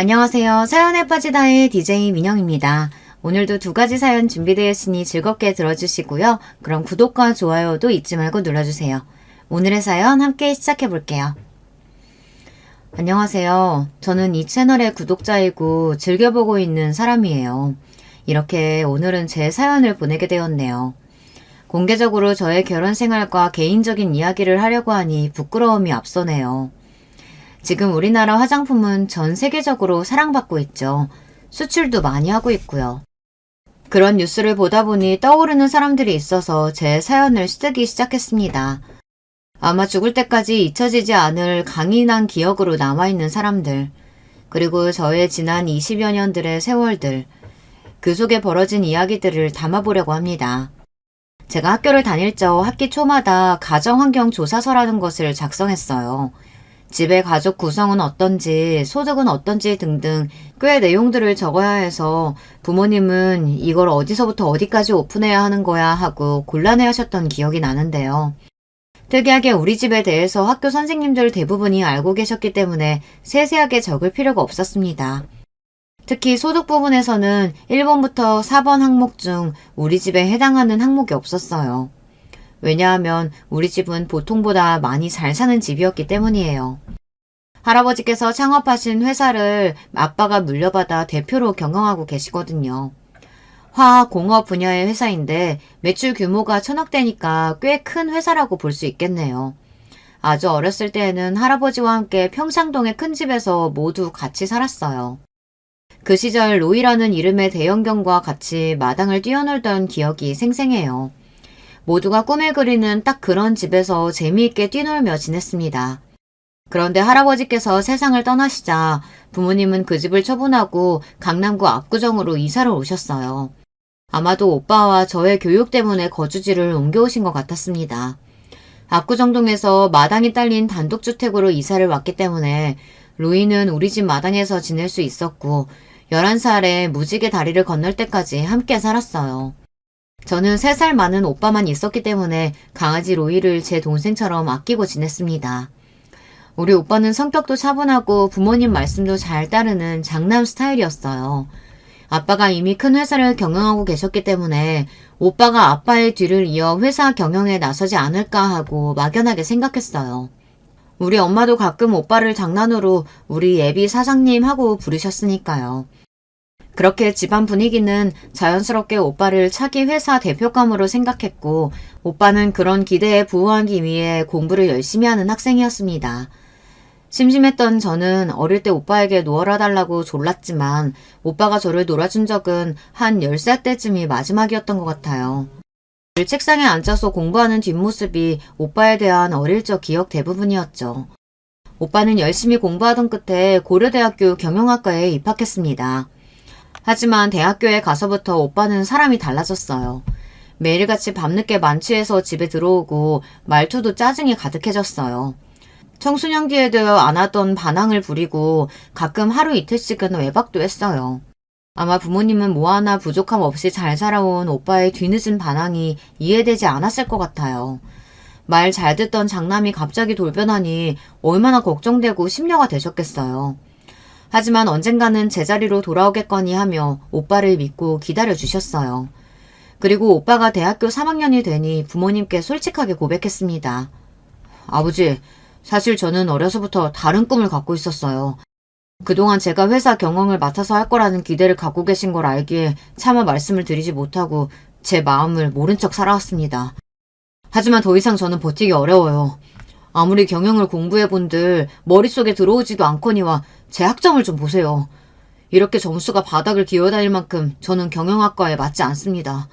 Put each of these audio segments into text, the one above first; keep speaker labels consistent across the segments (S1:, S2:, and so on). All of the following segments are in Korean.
S1: 안녕하세요. 사연에 빠지다의 DJ 민영입니다. 오늘도 두 가지 사연 준비되었으니 즐겁게 들어주시고요. 그럼 구독과 좋아요도 잊지 말고 눌러주세요. 오늘의 사연 함께 시작해 볼게요. 안녕하세요. 저는 이 채널의 구독자이고 즐겨보고 있는 사람이에요. 이렇게 오늘은 제 사연을 보내게 되었네요. 공개적으로 저의 결혼 생활과 개인적인 이야기를 하려고 하니 부끄러움이 앞서네요. 지금 우리나라 화장품은 전 세계적으로 사랑받고 있죠. 수출도 많이 하고 있고요. 그런 뉴스를 보다 보니 떠오르는 사람들이 있어서 제 사연을 쓰기 시작했습니다. 아마 죽을 때까지 잊혀지지 않을 강인한 기억으로 남아있는 사람들, 그리고 저의 지난 20여 년들의 세월들, 그 속에 벌어진 이야기들을 담아보려고 합니다. 제가 학교를 다닐 적 학기 초마다 가정환경조사서라는 것을 작성했어요. 집의 가족 구성은 어떤지, 소득은 어떤지 등등 꽤 내용들을 적어야 해서 부모님은 이걸 어디서부터 어디까지 오픈해야 하는 거야 하고 곤란해 하셨던 기억이 나는데요. 특이하게 우리 집에 대해서 학교 선생님들 대부분이 알고 계셨기 때문에 세세하게 적을 필요가 없었습니다. 특히 소득 부분에서는 1번부터 4번 항목 중 우리 집에 해당하는 항목이 없었어요. 왜냐하면 우리 집은 보통보다 많이 잘 사는 집이었기 때문이에요. 할아버지께서 창업하신 회사를 아빠가 물려받아 대표로 경영하고 계시거든요. 화학공업 분야의 회사인데 매출 규모가 1000억대니까 꽤 큰 회사라고 볼 수 있겠네요. 아주 어렸을 때에는 할아버지와 함께 평창동의 큰 집에서 모두 같이 살았어요. 그 시절 로이라는 이름의 대형견과 같이 마당을 뛰어놀던 기억이 생생해요. 모두가 꿈에 그리는 딱 그런 집에서 재미있게 뛰놀며 지냈습니다. 그런데 할아버지께서 세상을 떠나시자 부모님은 그 집을 처분하고 강남구 압구정으로 이사를 오셨어요. 아마도 오빠와 저의 교육 때문에 거주지를 옮겨오신 것 같았습니다. 압구정동에서 마당이 딸린 단독주택으로 이사를 왔기 때문에 로이는 우리 집 마당에서 지낼 수 있었고 11살에 무지개 다리를 건널 때까지 함께 살았어요. 저는 3살 많은 오빠만 있었기 때문에 강아지 로이를 제 동생처럼 아끼고 지냈습니다. 우리 오빠는 성격도 차분하고 부모님 말씀도 잘 따르는 장남 스타일이었어요. 아빠가 이미 큰 회사를 경영하고 계셨기 때문에 오빠가 아빠의 뒤를 이어 회사 경영에 나서지 않을까 하고 막연하게 생각했어요. 우리 엄마도 가끔 오빠를 장난으로 우리 예비 사장님 하고 부르셨으니까요. 그렇게 집안 분위기는 자연스럽게 오빠를 차기 회사 대표감으로 생각했고 오빠는 그런 기대에 부응하기 위해 공부를 열심히 하는 학생이었습니다. 심심했던 저는 어릴 때 오빠에게 놀아 달라고 졸랐지만 오빠가 저를 놀아준 적은 한 10살 때쯤이 마지막이었던 것 같아요. 늘 책상에 앉아서 공부하는 뒷모습이 오빠에 대한 어릴 적 기억 대부분이었죠. 오빠는 열심히 공부하던 끝에 고려대학교 경영학과에 입학했습니다. 하지만 대학교에 가서부터 오빠는 사람이 달라졌어요. 매일같이 밤늦게 만취해서 집에 들어오고 말투도 짜증이 가득해졌어요. 청소년기에도 안 하던 반항을 부리고 가끔 하루 이틀씩은 외박도 했어요. 아마 부모님은 뭐 하나 부족함 없이 잘 살아온 오빠의 뒤늦은 반항이 이해되지 않았을 것 같아요. 말 잘 듣던 장남이 갑자기 돌변하니 얼마나 걱정되고 심려가 되셨겠어요. 하지만 언젠가는 제자리로 돌아오겠거니 하며 오빠를 믿고 기다려주셨어요. 그리고 오빠가 대학교 3학년이 되니 부모님께 솔직하게 고백했습니다. 아버지, 사실 저는 어려서부터 다른 꿈을 갖고 있었어요. 그동안 제가 회사 경영을 맡아서 할 거라는 기대를 갖고 계신 걸 알기에 차마 말씀을 드리지 못하고 제 마음을 모른 척 살아왔습니다. 하지만 더 이상 저는 버티기 어려워요. 아무리 경영을 공부해본들 머릿속에 들어오지도 않거니와 제 학점을 좀 보세요. 이렇게 점수가 바닥을 기어다닐 만큼 저는 경영학과에 맞지 않습니다.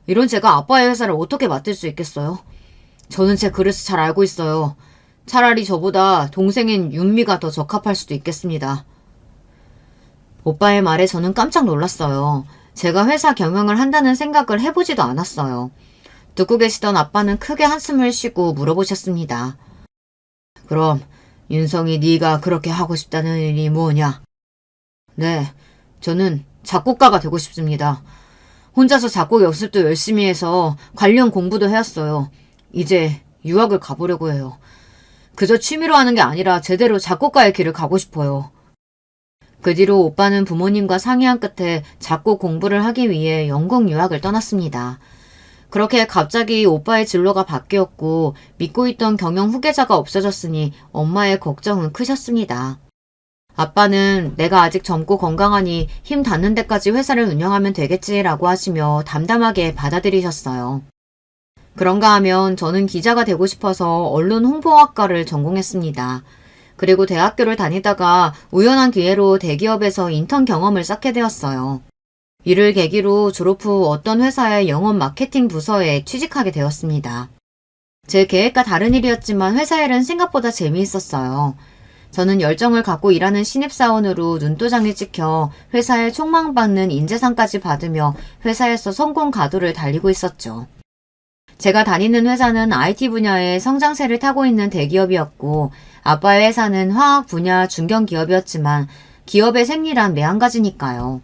S1: 이런 제가 아빠의 회사를 어떻게 맡을 수 있겠어요? 저는 제 그릇을 잘 알고 있어요. 차라리 저보다 동생인 윤미가 더 적합할 수도 있겠습니다. 오빠의 말에 저는 깜짝 놀랐어요. 제가 회사 경영을 한다는 생각을 해보지도 않았어요. 듣고 계시던 아빠는 크게 한숨을 쉬고 물어보셨습니다. 그럼 윤성이 네가 그렇게 하고 싶다는 일이 뭐냐? 네, 저는 작곡가가 되고 싶습니다. 혼자서 작곡 연습도 열심히 해서 관련 공부도 해왔어요. 이제 유학을 가보려고 해요. 그저 취미로 하는 게 아니라 제대로 작곡가의 길을 가고 싶어요. 그 뒤로 오빠는 부모님과 상의한 끝에 작곡 공부를 하기 위해 영국 유학을 떠났습니다. 그렇게 갑자기 오빠의 진로가 바뀌었고 믿고 있던 경영 후계자가 없어졌으니 엄마의 걱정은 크셨습니다. 아빠는 내가 아직 젊고 건강하니 힘 닿는 데까지 회사를 운영하면 되겠지라고 하시며 담담하게 받아들이셨어요. 그런가 하면 저는 기자가 되고 싶어서 언론 홍보학과를 전공했습니다. 그리고 대학교를 다니다가 우연한 기회로 대기업에서 인턴 경험을 쌓게 되었어요. 이를 계기로 졸업 후 어떤 회사의 영업 마케팅 부서에 취직하게 되었습니다. 제 계획과 다른 일이었지만 회사 일은 생각보다 재미있었어요. 저는 열정을 갖고 일하는 신입사원으로 눈도장이 찍혀 회사에 촉망받는 인재상까지 받으며 회사에서 성공 가도를 달리고 있었죠. 제가 다니는 회사는 IT 분야의 성장세를 타고 있는 대기업이었고 아빠의 회사는 화학 분야 중견기업이었지만 기업의 생리란 매한가지니까요.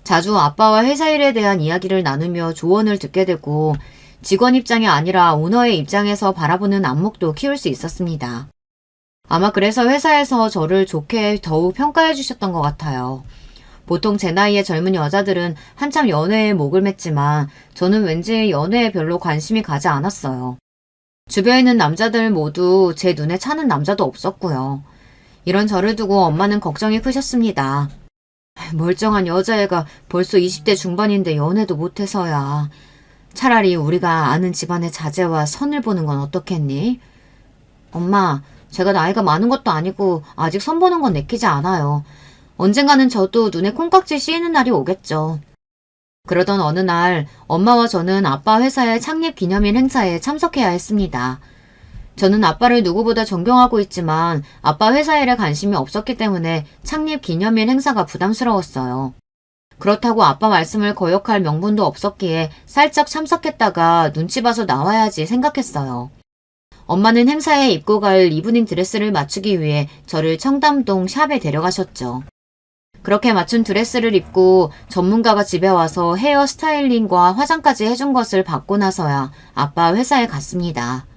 S1: 자주 아빠와 회사 일에 대한 이야기를 나누며 조언을 듣게 되고 직원 입장이 아니라 오너의 입장에서 바라보는 안목도 키울 수 있었습니다. 아마 그래서 회사에서 저를 좋게 더욱 평가해 주셨던 것 같아요. 보통 제 나이의 젊은 여자들은 한참 연애에 목을 맸지만 저는 왠지 연애에 별로 관심이 가지 않았어요. 주변에 있는 남자들 모두 제 눈에 차는 남자도 없었고요. 이런 저를 두고 엄마는 걱정이 크셨습니다. 멀쩡한 여자애가 벌써 20대 중반인데 연애도 못해서야. 차라리 우리가 아는 집안의 자제와 선을 보는 건 어떻겠니? 엄마, 제가 나이가 많은 것도 아니고 아직 선 보는 건 내키지 않아요. 언젠가는 저도 눈에 콩깍지 씌이는 날이 오겠죠. 그러던 어느 날 엄마와 저는 아빠 회사의 창립 기념일 행사에 참석해야 했습니다. 저는 아빠를 누구보다 존경하고 있지만 아빠 회사 일에 관심이 없었기 때문에 창립 기념일 행사가 부담스러웠어요. 그렇다고 아빠 말씀을 거역할 명분도 없었기에 살짝 참석했다가 눈치 봐서 나와야지 생각했어요. 엄마는 행사에 입고 갈 이브닝 드레스를 맞추기 위해 저를 청담동 샵에 데려가셨죠. 그렇게 맞춘 드레스를 입고 전문가가 집에 와서 헤어 스타일링과 화장까지 해준 것을 받고 나서야 아빠 회사에 갔습니다.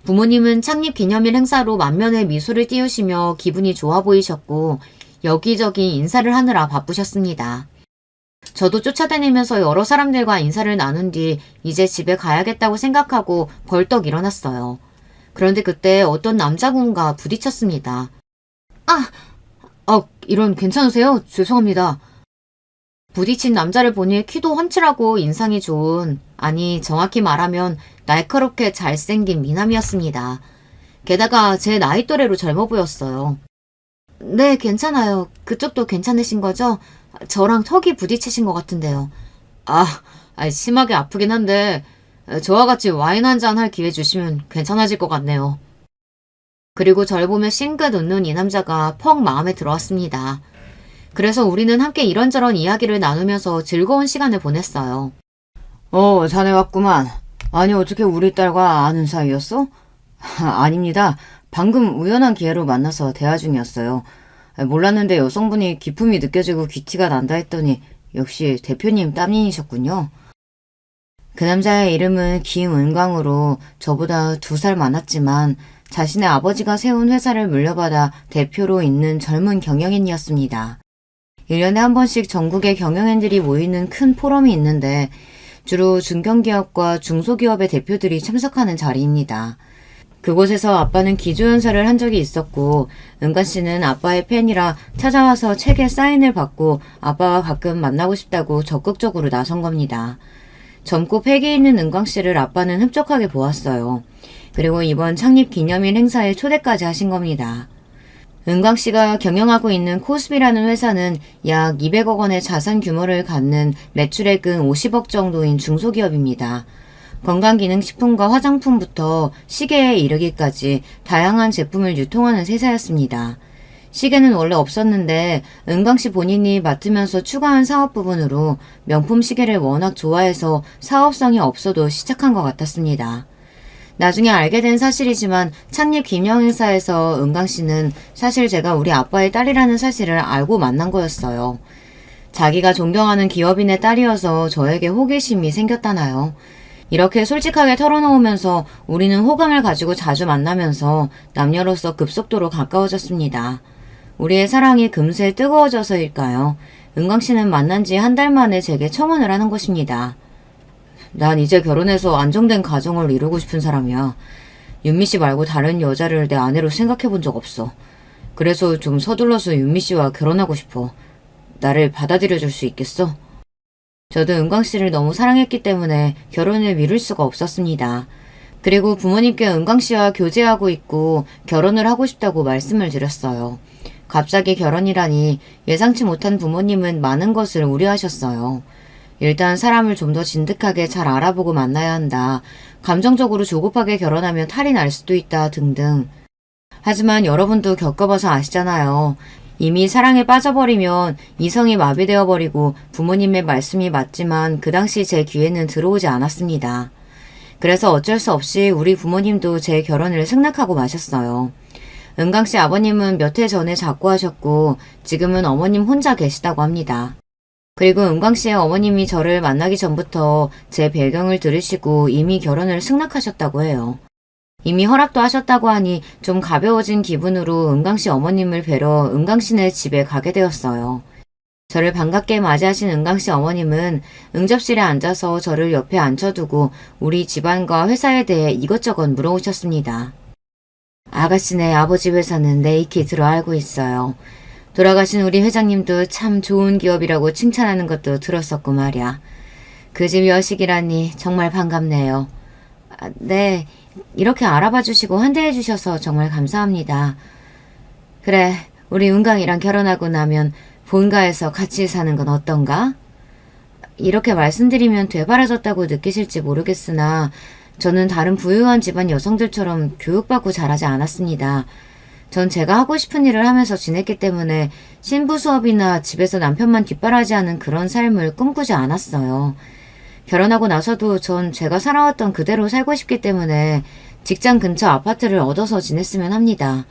S1: 부모님은 창립 기념일 행사로 만면에 미소를 띄우시며 기분이 좋아 보이셨고 여기저기 인사를 하느라 바쁘셨습니다. 저도 쫓아다니면서 여러 사람들과 인사를 나눈 뒤 이제 집에 가야겠다고 생각하고 벌떡 일어났어요. 그런데 그때 어떤 남자분과 부딪혔습니다. 이런 괜찮으세요? 죄송합니다. 부딪힌 남자를 보니 키도 훤칠하고 인상이 좋은, 아니 정확히 말하면 날카롭게 잘생긴 미남이었습니다. 게다가 제 나이 또래로 젊어 보였어요. 네, 괜찮아요. 그쪽도 괜찮으신 거죠? 저랑 턱이 부딪히신 것 같은데요. 심하게 아프긴 한데 저와 같이 와인 한잔 할 기회 주시면 괜찮아질 것 같네요. 그리고 절 보며 싱긋 웃는 이 남자가 퍽 마음에 들어왔습니다. 그래서 우리는 함께 이런저런 이야기를 나누면서 즐거운 시간을 보냈어요. 자네 왔구만. 아니 어떻게 우리 딸과 아는 사이였어? 아닙니다. 방금 우연한 기회로 만나서 대화 중이었어요. 몰랐는데 여성분이 기품이 느껴지고 귀티가 난다 했더니 역시 대표님 따님이셨군요. 그 남자의 이름은 김은광으로 저보다 2살 많았지만 자신의 아버지가 세운 회사를 물려받아 대표로 있는 젊은 경영인이었습니다. 1년에 한 번씩 전국의 경영인들이 모이는 큰 포럼이 있는데 주로 중견기업과 중소기업의 대표들이 참석하는 자리입니다. 그곳에서 아빠는 기조연설을 한 적이 있었고 은관 씨는 아빠의 팬이라 찾아와서 책에 사인을 받고 아빠와 가끔 만나고 싶다고 적극적으로 나선 겁니다. 젊고 패기 있는 은광 씨를 아빠는 흡족하게 보았어요. 그리고 이번 창립 기념일 행사에 초대까지 하신 겁니다. 은광 씨가 경영하고 있는 코스비라는 회사는 약 200억 원의 자산 규모를 갖는 매출액은 50억 정도인 중소기업입니다. 건강기능식품과 화장품부터 시계에 이르기까지 다양한 제품을 유통하는 회사였습니다. 시계는 원래 없었는데 은광 씨 본인이 맡으면서 추가한 사업 부분으로 명품 시계를 워낙 좋아해서 사업성이 없어도 시작한 것 같았습니다. 나중에 알게 된 사실이지만 창립 기념행사에서 은광 씨는 사실 제가 우리 아빠의 딸이라는 사실을 알고 만난 거였어요. 자기가 존경하는 기업인의 딸이어서 저에게 호기심이 생겼다나요. 이렇게 솔직하게 털어놓으면서 우리는 호감을 가지고 자주 만나면서 남녀로서 급속도로 가까워졌습니다. 우리의 사랑이 금세 뜨거워져서일까요? 은광 씨는 만난 지 한 달 만에 제게 청혼을 하는 것입니다. 난 이제 결혼해서 안정된 가정을 이루고 싶은 사람이야. 윤미 씨 말고 다른 여자를 내 아내로 생각해 본 적 없어. 그래서 좀 서둘러서 윤미 씨와 결혼하고 싶어. 나를 받아들여 줄 수 있겠어? 저도 은광 씨를 너무 사랑했기 때문에 결혼을 미룰 수가 없었습니다. 그리고 부모님께 은광 씨와 교제하고 있고 결혼을 하고 싶다고 말씀을 드렸어요. 갑자기 결혼이라니 예상치 못한 부모님은 많은 것을 우려하셨어요. 일단 사람을 좀 더 진득하게 잘 알아보고 만나야 한다. 감정적으로 조급하게 결혼하면 탈이 날 수도 있다 등등. 하지만 여러분도 겪어봐서 아시잖아요. 이미 사랑에 빠져버리면 이성이 마비되어 버리고 부모님의 말씀이 맞지만 그 당시 제 귀에는 들어오지 않았습니다. 그래서 어쩔 수 없이 우리 부모님도 제 결혼을 승낙하고 마셨어요. 은광 씨 아버님은 몇 해 전에 작고하셨고 지금은 어머님 혼자 계시다고 합니다. 그리고 은광 씨의 어머님이 저를 만나기 전부터 제 배경을 들으시고 이미 결혼을 승낙하셨다고 해요. 이미 허락도 하셨다고 하니 좀 가벼워진 기분으로 은광 씨 어머님을 뵈러 은광 씨네 집에 가게 되었어요. 저를 반갑게 맞이하신 은광 씨 어머님은 응접실에 앉아서 저를 옆에 앉혀두고 우리 집안과 회사에 대해 이것저것 물어오셨습니다. 아가씨네 아버지 회사는 네이키드로 알고 있어요. 돌아가신 우리 회장님도 참 좋은 기업이라고 칭찬하는 것도 들었었고 말이야. 그 집 여식이라니 정말 반갑네요. 네, 이렇게 알아봐 주시고 환대해 주셔서 정말 감사합니다. 그래, 우리 은광이랑 결혼하고 나면 본가에서 같이 사는 건 어떤가? 이렇게 말씀드리면 되바라졌다고 느끼실지 모르겠으나 저는 다른 부유한 집안 여성들처럼 교육받고 자라지 않았습니다. 전 제가 하고 싶은 일을 하면서 지냈기 때문에 신부 수업이나 집에서 남편만 뒷바라지하는 그런 삶을 꿈꾸지 않았어요. 결혼하고 나서도 전 제가 살아왔던 그대로 살고 싶기 때문에 직장 근처 아파트를 얻어서 지냈으면 합니다.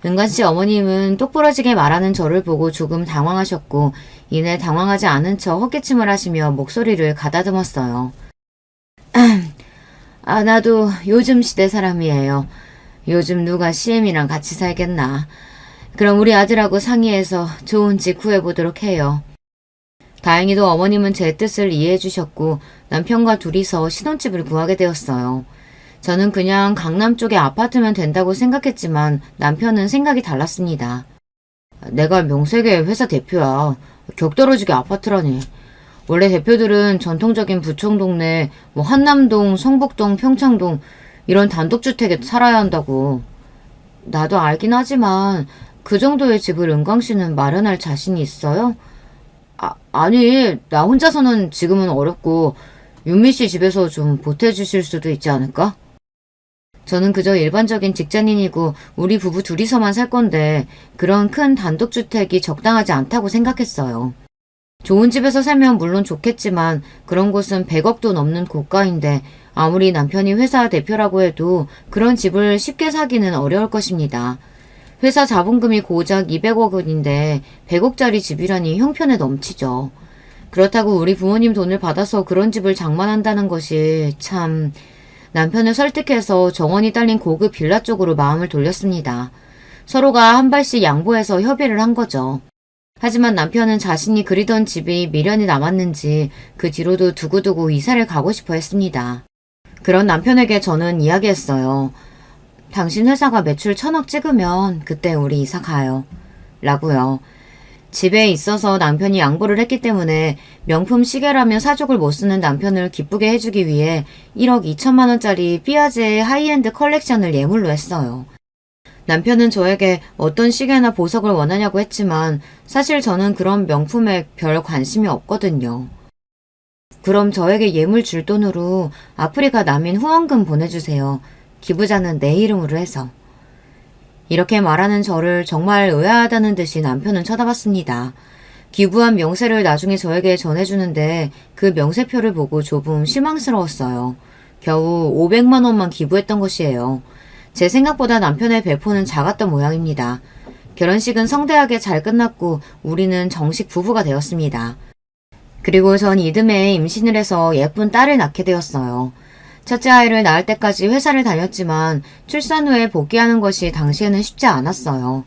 S1: 은관 씨 어머님은 똑부러지게 말하는 저를 보고 조금 당황하셨고 이내 당황하지 않은 척 헛기침을 하시며 목소리를 가다듬었어요. 나도 요즘 시대 사람이에요. 요즘 누가 CM이랑 같이 살겠나. 그럼 우리 아들하고 상의해서 좋은 집 구해보도록 해요. 다행히도 어머님은 제 뜻을 이해해 주셨고 남편과 둘이서 신혼집을 구하게 되었어요. 저는 그냥 강남 쪽에 아파트면 된다고 생각했지만 남편은 생각이 달랐습니다. 내가 명색의 회사 대표야. 격떨어지게 아파트라니. 원래 대표들은 전통적인 부촌 동네, 한남동, 성북동, 평창동 이런 단독주택에 살아야 한다고. 나도 알긴 하지만 그 정도의 집을 은광 씨는 마련할 자신이 있어요? 아니, 나 혼자서는 지금은 어렵고 윤미 씨 집에서 좀 보태주실 수도 있지 않을까? 저는 그저 일반적인 직장인이고 우리 부부 둘이서만 살 건데 그런 큰 단독주택이 적당하지 않다고 생각했어요. 좋은 집에서 살면 물론 좋겠지만 그런 곳은 100억도 넘는 고가인데 아무리 남편이 회사 대표라고 해도 그런 집을 쉽게 사기는 어려울 것입니다. 회사 자본금이 고작 200억 원인데 100억짜리 집이라니 형편에 넘치죠. 그렇다고 우리 부모님 돈을 받아서 그런 집을 장만한다는 것이 참... 남편을 설득해서 정원이 딸린 고급 빌라 쪽으로 마음을 돌렸습니다. 서로가 한 발씩 양보해서 협의를 한 거죠. 하지만 남편은 자신이 그리던 집이 미련이 남았는지 그 뒤로도 두고두고 이사를 가고 싶어 했습니다. 그런 남편에게 저는 이야기했어요. 당신 회사가 매출 1000억 찍으면 그때 우리 이사 가요. 라고요. 집에 있어서 남편이 양보를 했기 때문에 명품 시계라며 사족을 못 쓰는 남편을 기쁘게 해주기 위해 1억 2천만 원짜리 삐아제의 하이엔드 컬렉션을 예물로 했어요. 남편은 저에게 어떤 시계나 보석을 원하냐고 했지만 사실 저는 그런 명품에 별 관심이 없거든요. 그럼 저에게 예물 줄 돈으로 아프리카 난민 후원금 보내주세요. 기부자는 내 이름으로 해서. 이렇게 말하는 저를 정말 의아하다는 듯이 남편은 쳐다봤습니다. 기부한 명세를 나중에 저에게 전해주는데 그 명세표를 보고 조금 실망스러웠어요. 겨우 500만 원만 기부했던 것이에요. 제 생각보다 남편의 배포는 작았던 모양입니다. 결혼식은 성대하게 잘 끝났고 우리는 정식 부부가 되었습니다. 그리고 전 이듬해 임신을 해서 예쁜 딸을 낳게 되었어요. 첫째 아이를 낳을 때까지 회사를 다녔지만 출산 후에 복귀하는 것이 당시에는 쉽지 않았어요.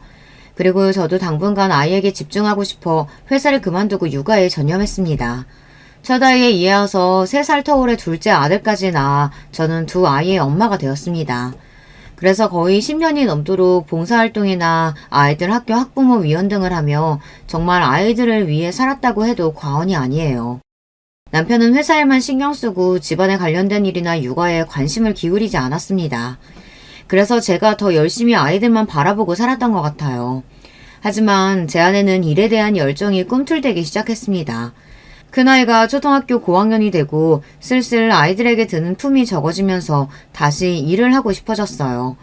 S1: 그리고 저도 당분간 아이에게 집중하고 싶어 회사를 그만두고 육아에 전념했습니다. 첫 아이에 이어서 3살 터울의 둘째 아들까지 낳아 저는 두 아이의 엄마가 되었습니다. 그래서 거의 10년이 넘도록 봉사활동이나 아이들 학교 학부모 위원 등을 하며 정말 아이들을 위해 살았다고 해도 과언이 아니에요. 남편은 회사 일만 신경 쓰고 집안에 관련된 일이나 육아에 관심을 기울이지 않았습니다. 그래서 제가 더 열심히 아이들만 바라보고 살았던 것 같아요. 하지만 제 아내는 일에 대한 열정이 꿈틀대기 시작했습니다. 큰아이가 초등학교 고학년이 되고 슬슬 아이들에게 드는 품이 적어지면서 다시 일을 하고 싶어졌어요.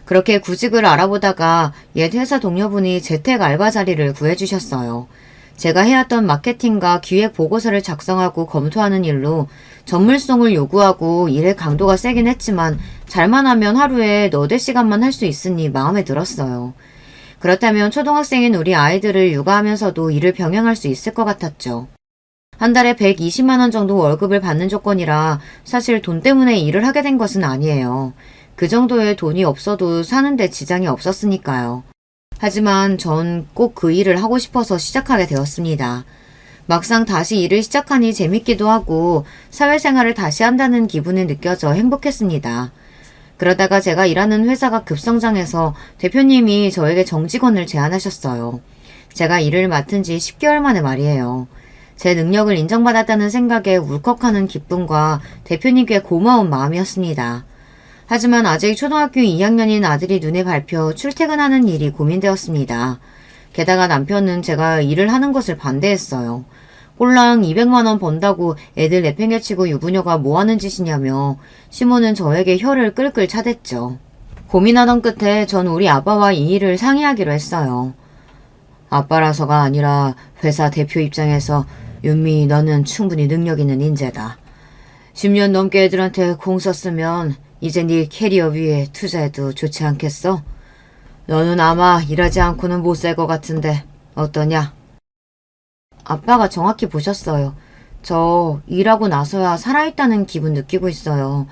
S1: 그렇게 구직을 알아보다가 옛 회사 동료분이 재택 알바 자리를 구해주셨어요. 제가 해왔던 마케팅과 기획 보고서를 작성하고 검토하는 일로 전문성을 요구하고 일의 강도가 세긴 했지만 잘만 하면 하루에 너댓 시간만 할 수 있으니 마음에 들었어요. 그렇다면 초등학생인 우리 아이들을 육아하면서도 일을 병행할 수 있을 것 같았죠. 한 달에 120만원 정도 월급을 받는 조건이라 사실 돈 때문에 일을 하게 된 것은 아니에요. 그 정도의 돈이 없어도 사는데 지장이 없었으니까요. 하지만 전 꼭 그 일을 하고 싶어서 시작하게 되었습니다. 막상 다시 일을 시작하니 재밌기도 하고 사회생활을 다시 한다는 기분이 느껴져 행복했습니다. 그러다가 제가 일하는 회사가 급성장해서 대표님이 저에게 정직원을 제안하셨어요. 제가 일을 맡은 지 10개월 만에 말이에요. 제 능력을 인정받았다는 생각에 울컥하는 기쁨과 대표님께 고마운 마음이었습니다. 하지만 아직 초등학교 2학년인 아들이 눈에 밟혀 출퇴근하는 일이 고민되었습니다. 게다가 남편은 제가 일을 하는 것을 반대했어요. 꼴랑 200만원 번다고 애들 내팽개치고 유부녀가 뭐하는 짓이냐며 시모는 저에게 혀를 끌끌 차댔죠. 고민하던 끝에 전 우리 아빠와 이 일을 상의하기로 했어요. 아빠라서가 아니라 회사 대표 입장에서 윤미 너는 충분히 능력 있는 인재다. 10년 넘게 애들한테 공 썼으면 이제 네 캐리어 위에 투자해도 좋지 않겠어? 너는 아마 일하지 않고는 못 살 것 같은데 어떠냐? 아빠가 정확히 보셨어요. 저 일하고 나서야 살아있다는 기분 느끼고 있어요.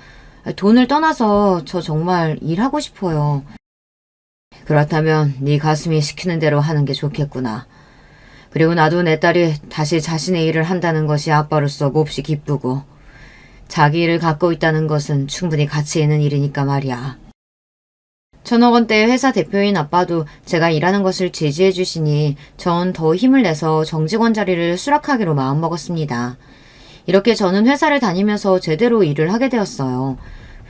S1: 돈을 떠나서 저 정말 일하고 싶어요. 그렇다면 네 가슴이 시키는 대로 하는 게 좋겠구나. 그리고 나도 내 딸이 다시 자신의 일을 한다는 것이 아빠로서 몹시 기쁘고 자기 일을 갖고 있다는 것은 충분히 가치 있는 일이니까 말이야. 1,000억 원대의 회사 대표인 아빠도 제가 일하는 것을 지지해 주시니 전 더 힘을 내서 정직원 자리를 수락하기로 마음먹었습니다. 이렇게 저는 회사를 다니면서 제대로 일을 하게 되었어요.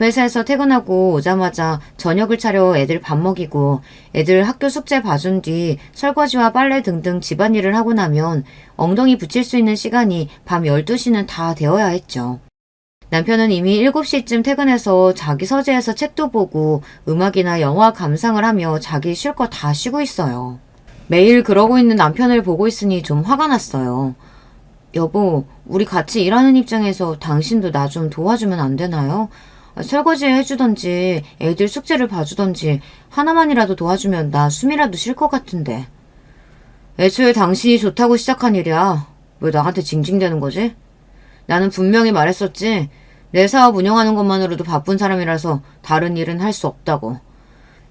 S1: 회사에서 퇴근하고 오자마자 저녁을 차려 애들 밥 먹이고 애들 학교 숙제 봐준 뒤 설거지와 빨래 등등 집안일을 하고 나면 엉덩이 붙일 수 있는 시간이 밤 12시는 다 되어야 했죠. 남편은 이미 7시쯤 퇴근해서 자기 서재에서 책도 보고 음악이나 영화 감상을 하며 자기 쉴 거 다 쉬고 있어요. 매일 그러고 있는 남편을 보고 있으니 좀 화가 났어요. 여보, 우리 같이 일하는 입장에서 당신도 나 좀 도와주면 안 되나요? 설거지 해주던지 애들 숙제를 봐주던지 하나만이라도 도와주면 나 숨이라도 쉴 것 같은데. 애초에 당신이 좋다고 시작한 일이야. 왜 나한테 징징대는 거지? 나는 분명히 말했었지. 내 사업 운영하는 것만으로도 바쁜 사람이라서 다른 일은 할 수 없다고.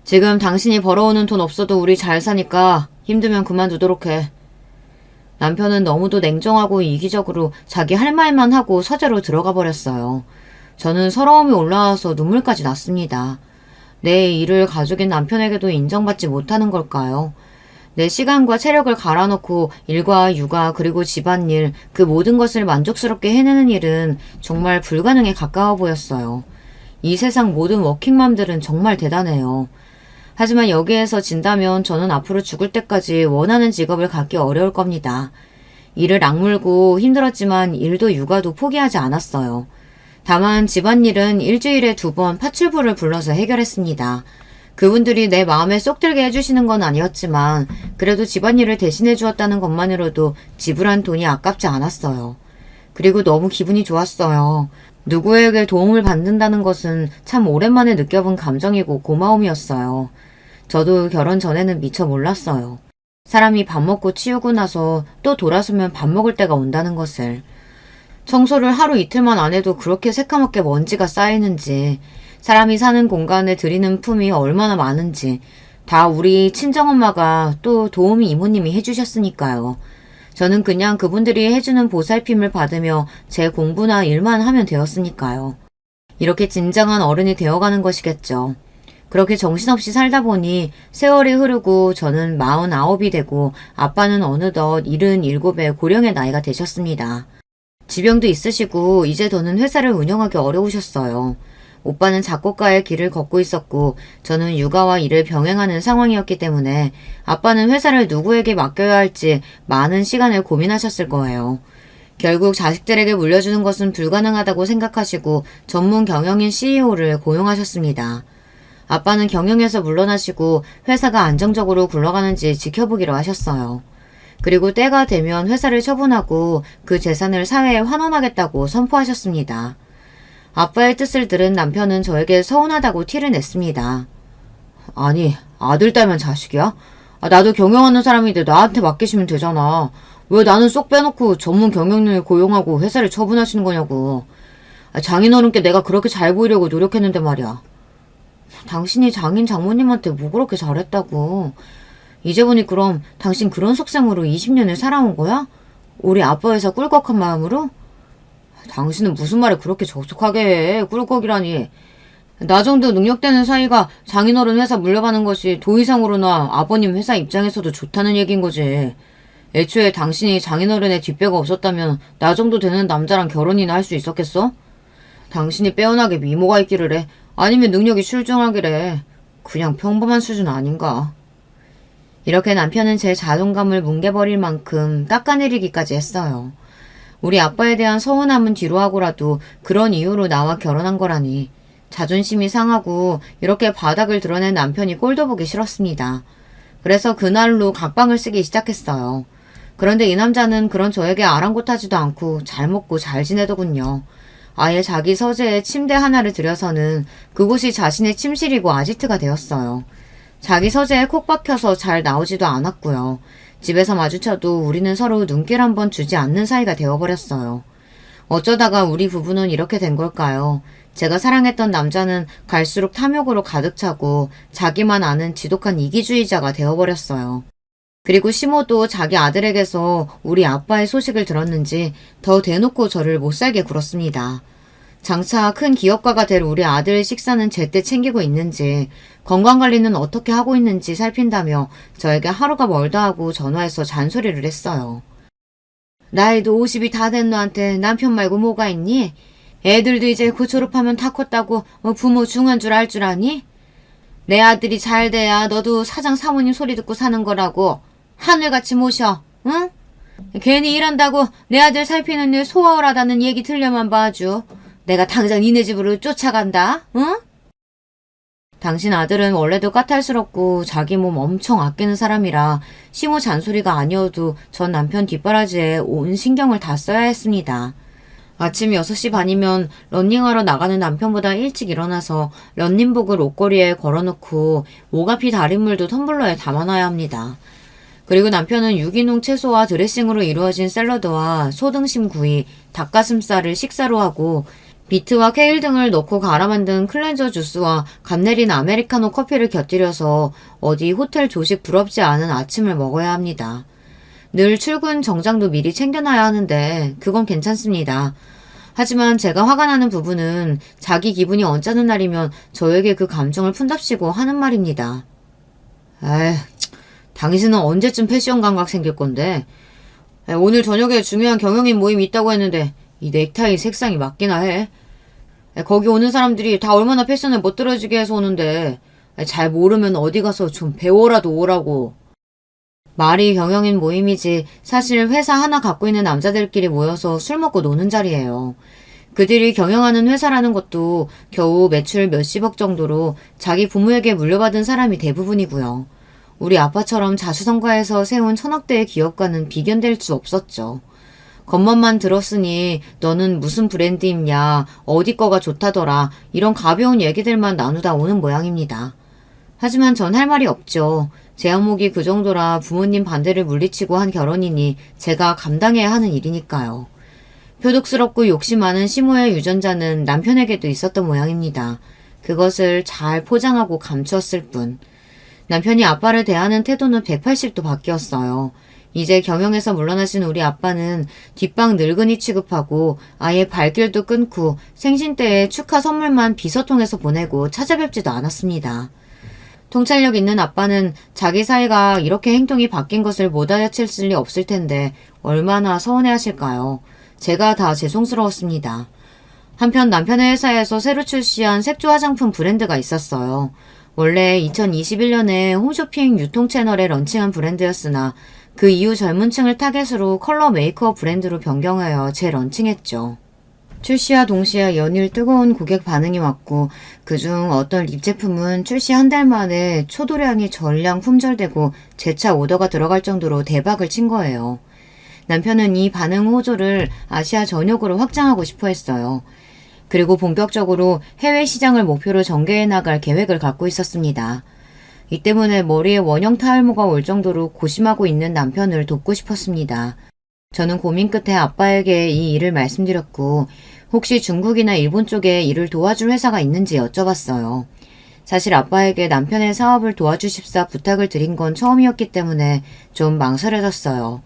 S1: 지금 당신이 벌어오는 돈 없어도 우리 잘 사니까 힘들면 그만두도록 해. 남편은 너무도 냉정하고 이기적으로 자기 할 말만 하고 서재로 들어가 버렸어요. 저는 서러움이 올라와서 눈물까지 났습니다. 내 일을 가족인 남편에게도 인정받지 못하는 걸까요? 내 시간과 체력을 갈아넣고 일과 육아 그리고 집안일 그 모든 것을 만족스럽게 해내는 일은 정말 불가능에 가까워 보였어요. 이 세상 모든 워킹맘들은 정말 대단해요. 하지만 여기에서 진다면 저는 앞으로 죽을 때까지 원하는 직업을 갖기 어려울 겁니다. 일을 악물고 힘들었지만 일도 육아도 포기하지 않았어요. 다만 집안일은 일주일에 2번 파출부를 불러서 해결했습니다. 그분들이 내 마음에 쏙 들게 해주시는 건 아니었지만 그래도 집안일을 대신해 주었다는 것만으로도 지불한 돈이 아깝지 않았어요. 그리고 너무 기분이 좋았어요. 누구에게 도움을 받는다는 것은 참 오랜만에 느껴본 감정이고 고마움이었어요. 저도 결혼 전에는 미처 몰랐어요. 사람이 밥 먹고 치우고 나서 또 돌아서면 밥 먹을 때가 온다는 것을. 청소를 하루 이틀만 안 해도 그렇게 새까맣게 먼지가 쌓이는지, 사람이 사는 공간에 들이는 품이 얼마나 많은지, 다 우리 친정엄마가 또 도우미 이모님이 해주셨으니까요. 저는 그냥 그분들이 해주는 보살핌을 받으며 제 공부나 일만 하면 되었으니까요. 이렇게 진정한 어른이 되어가는 것이겠죠. 그렇게 정신없이 살다 보니 세월이 흐르고 저는 49이 되고 아빠는 어느덧 77의 고령의 나이가 되셨습니다. 지병도 있으시고 이제 더는 회사를 운영하기 어려우셨어요. 오빠는 작곡가의 길을 걷고 있었고 저는 육아와 일을 병행하는 상황이었기 때문에 아빠는 회사를 누구에게 맡겨야 할지 많은 시간을 고민하셨을 거예요. 결국 자식들에게 물려주는 것은 불가능하다고 생각하시고 전문 경영인 CEO를 고용하셨습니다. 아빠는 경영에서 물러나시고 회사가 안정적으로 굴러가는지 지켜보기로 하셨어요. 그리고 때가 되면 회사를 처분하고 그 재산을 사회에 환원하겠다고 선포하셨습니다. 아빠의 뜻을 들은 남편은 저에게 서운하다고 티를 냈습니다. 아니, 아들 딸만 자식이야? 나도 경영하는 사람인데 나한테 맡기시면 되잖아. 왜 나는 쏙 빼놓고 전문 경영인을 고용하고 회사를 처분하시는 거냐고. 장인어른께 내가 그렇게 잘 보이려고 노력했는데 말이야. 당신이 장인 장모님한테 뭐 그렇게 잘했다고. 이제 보니 그럼 당신 그런 속셈으로 20년을 살아온 거야? 우리 아빠 회사 꿀꺽한 마음으로? 당신은 무슨 말을 그렇게 적속하게 해. 꿀꺽이라니. 나 정도 능력되는 사이가 장인어른 회사 물려받는 것이 도의상으로나 아버님 회사 입장에서도 좋다는 얘기인 거지. 애초에 당신이 장인어른의 뒷배가 없었다면 나 정도 되는 남자랑 결혼이나 할 수 있었겠어? 당신이 빼어나게 미모가 있기를 해. 아니면 능력이 출중하기래. 그냥 평범한 수준 아닌가. 이렇게 남편은 제 자존감을 뭉개버릴 만큼 깎아내리기까지 했어요. 우리 아빠에 대한 서운함은 뒤로 하고라도 그런 이유로 나와 결혼한 거라니. 자존심이 상하고 이렇게 바닥을 드러낸 남편이 꼴도 보기 싫었습니다. 그래서 그날로 각방을 쓰기 시작했어요. 그런데 이 남자는 그런 저에게 아랑곳하지도 않고 잘 먹고 잘 지내더군요. 아예 자기 서재에 침대 하나를 들여서는 그곳이 자신의 침실이고 아지트가 되었어요. 자기 서재에 콕 박혀서 잘 나오지도 않았고요. 집에서 마주쳐도 우리는 서로 눈길 한번 주지 않는 사이가 되어버렸어요. 어쩌다가 우리 부부는 이렇게 된 걸까요? 제가 사랑했던 남자는 갈수록 탐욕으로 가득 차고 자기만 아는 지독한 이기주의자가 되어버렸어요. 그리고 시모도 자기 아들에게서 우리 아빠의 소식을 들었는지 더 대놓고 저를 못살게 굴었습니다. 장차 큰 기업가가 될 우리 아들 식사는 제때 챙기고 있는지, 건강관리는 어떻게 하고 있는지 살핀다며 저에게 하루가 멀다 하고 전화해서 잔소리를 했어요. 나이도 50이 다 된 너한테 남편 말고 뭐가 있니? 애들도 이제 곧 졸업하면 다 컸다고 부모 중한 줄 알 줄 아니? 내 아들이 잘 돼야 너도 사장 사모님 소리 듣고 사는 거라고. 하늘같이 모셔, 응? 괜히 일한다고 내 아들 살피는 일 소화하다는 얘기 들려만 봐주. 내가 당장 니네 집으로 쫓아간다, 응? 당신 아들은 원래도 까탈스럽고 자기 몸 엄청 아끼는 사람이라 시모 잔소리가 아니어도 전 남편 뒷바라지에 온 신경을 다 써야 했습니다. 아침 6시 반이면 런닝하러 나가는 남편보다 일찍 일어나서 런닝복을 옷걸이에 걸어놓고 오가피 달인물도 텀블러에 담아놔야 합니다. 그리고 남편은 유기농 채소와 드레싱으로 이루어진 샐러드와 소등심 구이, 닭가슴살을 식사로 하고 비트와 케일 등을 넣고 갈아 만든 클렌저 주스와 감 내린 아메리카노 커피를 곁들여서 어디 호텔 조식 부럽지 않은 아침을 먹어야 합니다. 늘 출근 정장도 미리 챙겨놔야 하는데 그건 괜찮습니다. 하지만 제가 화가 나는 부분은 자기 기분이 언짢은 날이면 저에게 그 감정을 푼답시고 하는 말입니다. 에이, 당신은 언제쯤 패션 감각 생길 건데? 오늘 저녁에 중요한 경영인 모임이 있다고 했는데 이 넥타이 색상이 맞기나 해. 거기 오는 사람들이 다 얼마나 패션을 멋들어지게 해서 오는데 잘 모르면 어디 가서 좀 배워라도 오라고. 말이 경영인 모임이지 사실 회사 하나 갖고 있는 남자들끼리 모여서 술 먹고 노는 자리예요. 그들이 경영하는 회사라는 것도 겨우 매출 몇십억 정도로 자기 부모에게 물려받은 사람이 대부분이고요. 우리 아빠처럼 자수성가해서 세운 천억대의 기업과는 비견될 수 없었죠. 겉멋만 들었으니 너는 무슨 브랜드 입냐, 어디 거가 좋다더라, 이런 가벼운 얘기들만 나누다 오는 모양입니다. 하지만 전 할 말이 없죠. 제 안목이 그 정도라 부모님 반대를 물리치고 한 결혼이니 제가 감당해야 하는 일이니까요. 표독스럽고 욕심 많은 시모의 유전자는 남편에게도 있었던 모양입니다. 그것을 잘 포장하고 감추었을 뿐. 남편이 아빠를 대하는 태도는 180도 바뀌었어요. 이제 경영에서 물러나신 우리 아빠는 뒷방 늙은이 취급하고 아예 발길도 끊고 생신 때에 축하 선물만 비서통해서 보내고 찾아뵙지도 않았습니다. 통찰력 있는 아빠는 자기 사이가 이렇게 행동이 바뀐 것을 못 알아챘을 리 없을 텐데 얼마나 서운해하실까요? 제가 다 죄송스러웠습니다. 한편 남편의 회사에서 새로 출시한 색조 화장품 브랜드가 있었어요. 원래 2021년에 홈쇼핑 유통 채널에 런칭한 브랜드였으나 그 이후 젊은 층을 타겟으로 컬러 메이크업 브랜드로 변경하여 재런칭했죠. 출시와 동시에 연일 뜨거운 고객 반응이 왔고 그중 어떤 립 제품은 출시 한 달 만에 초도량이 전량 품절되고 재차 오더가 들어갈 정도로 대박을 친 거예요. 남편은 이 반응 호조를 아시아 전역으로 확장하고 싶어 했어요. 그리고 본격적으로 해외 시장을 목표로 전개해 나갈 계획을 갖고 있었습니다. 이 때문에 머리에 원형 탈모가 올 정도로 고심하고 있는 남편을 돕고 싶었습니다. 저는 고민 끝에 아빠에게 이 일을 말씀드렸고 혹시 중국이나 일본 쪽에 일을 도와줄 회사가 있는지 여쭤봤어요. 사실 아빠에게 남편의 사업을 도와주십사 부탁을 드린 건 처음이었기 때문에 좀 망설여졌어요.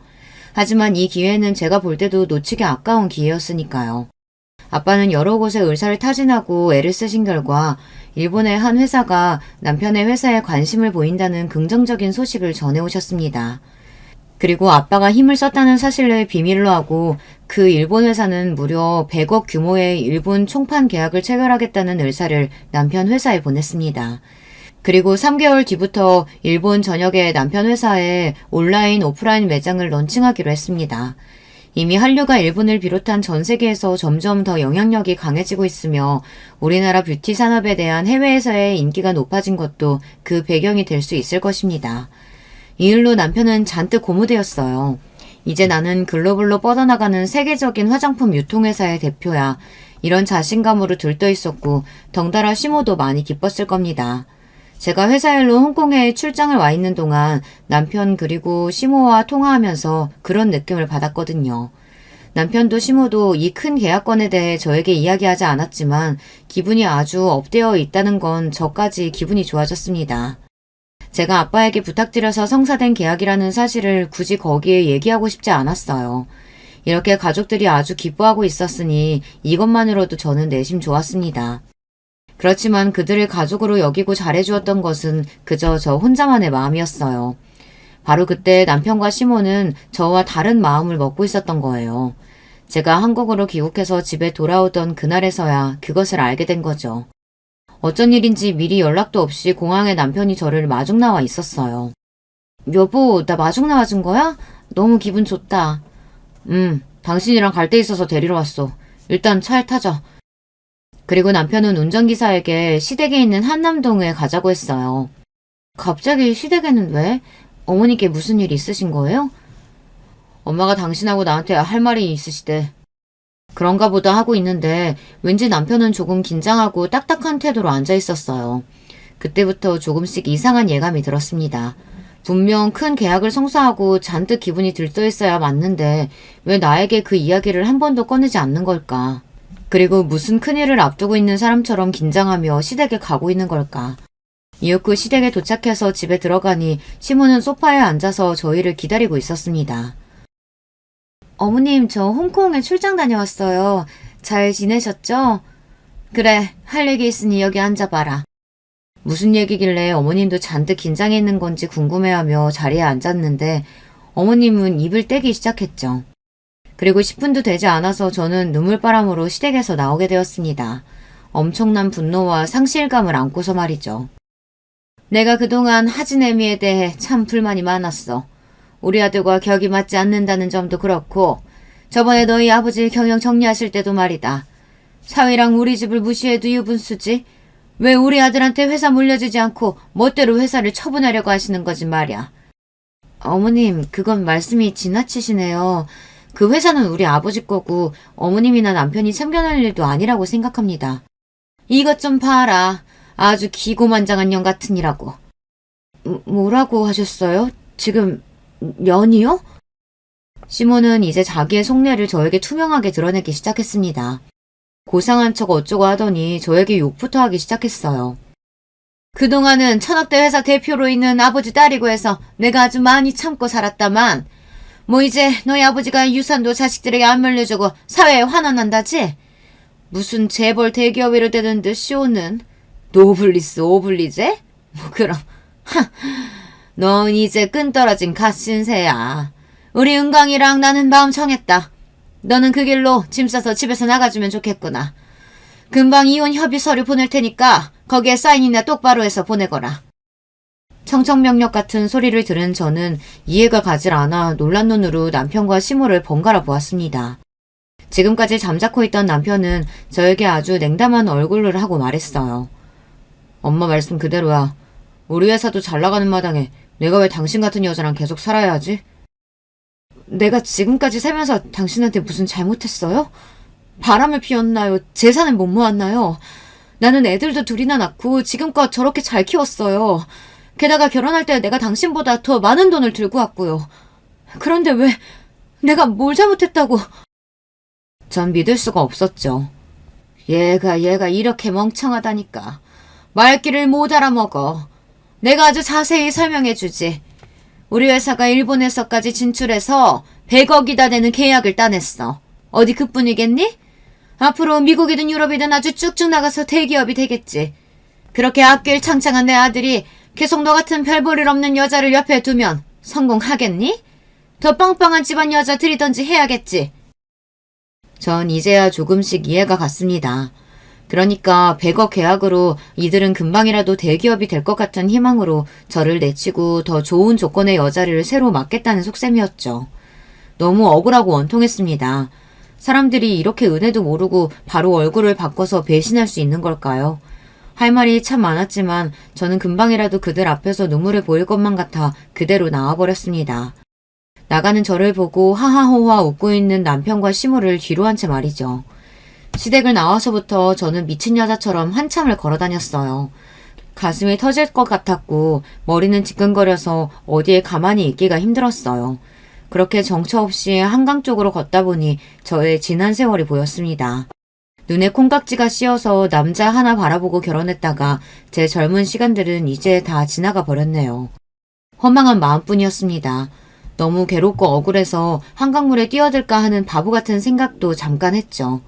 S1: 하지만 이 기회는 제가 볼 때도 놓치기 아까운 기회였으니까요. 아빠는 여러 곳에 의사를 타진하고 애를 쓰신 결과 일본의 한 회사가 남편의 회사에 관심을 보인다는 긍정적인 소식을 전해오셨습니다. 그리고 아빠가 힘을 썼다는 사실을 비밀로 하고 그 일본 회사는 무려 100억 규모의 일본 총판 계약을 체결하겠다는 의사를 남편 회사에 보냈습니다. 그리고 3개월 뒤부터 일본 전역의 남편 회사에 온라인, 오프라인 매장을 런칭하기로 했습니다. 이미 한류가 일본을 비롯한 전 세계에서 점점 더 영향력이 강해지고 있으며 우리나라 뷰티 산업에 대한 해외에서의 인기가 높아진 것도 그 배경이 될 수 있을 것입니다. 이 일로 남편은 잔뜩 고무되었어요. 이제 나는 글로벌로 뻗어나가는 세계적인 화장품 유통회사의 대표야. 이런 자신감으로 들떠 있었고 덩달아 시모도 많이 기뻤을 겁니다. 제가 회사 일로 홍콩에 출장을 와 있는 동안 남편 그리고 시모와 통화하면서 그런 느낌을 받았거든요. 남편도 시모도 이 큰 계약건에 대해 저에게 이야기하지 않았지만 기분이 아주 업되어 있다는 건 저까지 기분이 좋아졌습니다. 제가 아빠에게 부탁드려서 성사된 계약이라는 사실을 굳이 거기에 얘기하고 싶지 않았어요. 이렇게 가족들이 아주 기뻐하고 있었으니 이것만으로도 저는 내심 좋았습니다. 그렇지만 그들을 가족으로 여기고 잘해주었던 것은 그저 저 혼자만의 마음이었어요. 바로 그때 남편과 시모는 저와 다른 마음을 먹고 있었던 거예요. 제가 한국으로 귀국해서 집에 돌아오던 그날에서야 그것을 알게 된 거죠. 어쩐 일인지 미리 연락도 없이 공항에 남편이 저를 마중 나와 있었어요. 여보, 나 마중 나와준 거야? 너무 기분 좋다. 당신이랑 갈 데 있어서 데리러 왔어. 일단 차에 타자. 그리고 남편은 운전기사에게 시댁에 있는 한남동에 가자고 했어요. 갑자기 시댁에는 왜? 어머니께 무슨 일 있으신 거예요? 엄마가 당신하고 나한테 할 말이 있으시대. 그런가 보다 하고 있는데 왠지 남편은 조금 긴장하고 딱딱한 태도로 앉아 있었어요. 그때부터 조금씩 이상한 예감이 들었습니다. 분명 큰 계약을 성사하고 잔뜩 기분이 들떠 있어야 맞는데 왜 나에게 그 이야기를 한 번도 꺼내지 않는 걸까? 그리고 무슨 큰일을 앞두고 있는 사람처럼 긴장하며 시댁에 가고 있는 걸까? 이윽고 시댁에 도착해서 집에 들어가니 시모는 소파에 앉아서 저희를 기다리고 있었습니다. 어머님, 저 홍콩에 출장 다녀왔어요. 잘 지내셨죠? 그래, 할 얘기 있으니 여기 앉아봐라. 무슨 얘기길래 어머님도 잔뜩 긴장해 있는 건지 궁금해하며 자리에 앉았는데 어머님은 입을 떼기 시작했죠. 그리고 10분도 되지 않아서 저는 눈물바람으로 시댁에서 나오게 되었습니다. 엄청난 분노와 상실감을 안고서 말이죠. 내가 그동안 하진애미에 대해 참 불만이 많았어. 우리 아들과 격이 맞지 않는다는 점도 그렇고 저번에 너희 아버지 경영 정리하실 때도 말이다. 사위랑 우리 집을 무시해도 유분수지? 왜 우리 아들한테 회사 물려주지 않고 멋대로 회사를 처분하려고 하시는 거지 말이야. 어머님, 그건 말씀이 지나치시네요. 그 회사는 우리 아버지 거고 어머님이나 남편이 참견할 일도 아니라고 생각합니다. 이것 좀 봐라. 아주 기고만장한 년 같으니라고. 뭐라고 하셨어요? 지금 년이요? 시몬은 이제 자기의 속내를 저에게 투명하게 드러내기 시작했습니다. 고상한 척 어쩌고 하더니 저에게 욕부터 하기 시작했어요. 그동안은 천억대 회사 대표로 있는 아버지 딸이고 해서 내가 아주 많이 참고 살았다만 뭐 이제 너희 아버지가 유산도 자식들에게 안 물려주고 사회에 환원한다지? 무슨 재벌 대기업이로 되는 듯 쇼는 노블리스 오블리제? 뭐 그럼 넌 이제 끈떨어진 갓신세야. 우리 은광이랑 나는 마음 정했다. 너는 그 길로 짐 싸서 집에서 나가주면 좋겠구나. 금방 이혼 협의 서류 보낼 테니까 거기에 사인이나 똑바로 해서 보내거라. 청천벽력 같은 소리를 들은 저는 이해가 가질 않아 놀란 눈으로 남편과 시모를 번갈아 보았습니다. 지금까지 잠자코 있던 남편은 저에게 아주 냉담한 얼굴을 하고 말했어요. 엄마 말씀 그대로야. 우리 회사도 잘 나가는 마당에 내가 왜 당신 같은 여자랑 계속 살아야 하지? 내가 지금까지 살면서 당신한테 무슨 잘못했어요? 바람을 피웠나요? 재산을 못 모았나요? 나는 애들도 둘이나 낳고 지금껏 저렇게 잘 키웠어요. 게다가 결혼할 때 내가 당신보다 더 많은 돈을 들고 왔고요. 그런데 왜 내가 뭘 잘못했다고... 전 믿을 수가 없었죠. 얘가 이렇게 멍청하다니까. 말귀를 못 알아먹어. 내가 아주 자세히 설명해주지. 우리 회사가 일본에서까지 진출해서 100억이다 되는 계약을 따냈어. 어디 그뿐이겠니? 앞으로 미국이든 유럽이든 아주 쭉쭉 나가서 대기업이 되겠지. 그렇게 앞길 창창한 내 아들이 계속 너 같은 별 볼 일 없는 여자를 옆에 두면 성공하겠니? 더 빵빵한 집안 여자 들이던지 해야겠지. 전 이제야 조금씩 이해가 갔습니다. 그러니까 100억 계약으로 이들은 금방이라도 대기업이 될 것 같은 희망으로 저를 내치고 더 좋은 조건의 여자를 새로 맡겠다는 속셈이었죠. 너무 억울하고 원통했습니다. 사람들이 이렇게 은혜도 모르고 바로 얼굴을 바꿔서 배신할 수 있는 걸까요? 할 말이 참 많았지만 저는 금방이라도 그들 앞에서 눈물을 보일 것만 같아 그대로 나와버렸습니다. 나가는 저를 보고 하하호하 웃고 있는 남편과 시모를 뒤로 한 채 말이죠. 시댁을 나와서부터 저는 미친 여자처럼 한참을 걸어다녔어요. 가슴이 터질 것 같았고 머리는 지끈거려서 어디에 가만히 있기가 힘들었어요. 그렇게 정처 없이 한강 쪽으로 걷다 보니 저의 지난 세월이 보였습니다. 눈에 콩깍지가 씌어서 남자 하나 바라보고 결혼했다가 제 젊은 시간들은 이제 다 지나가 버렸네요. 허망한 마음뿐이었습니다. 너무 괴롭고 억울해서 한강물에 뛰어들까 하는 바보 같은 생각도 잠깐 했죠.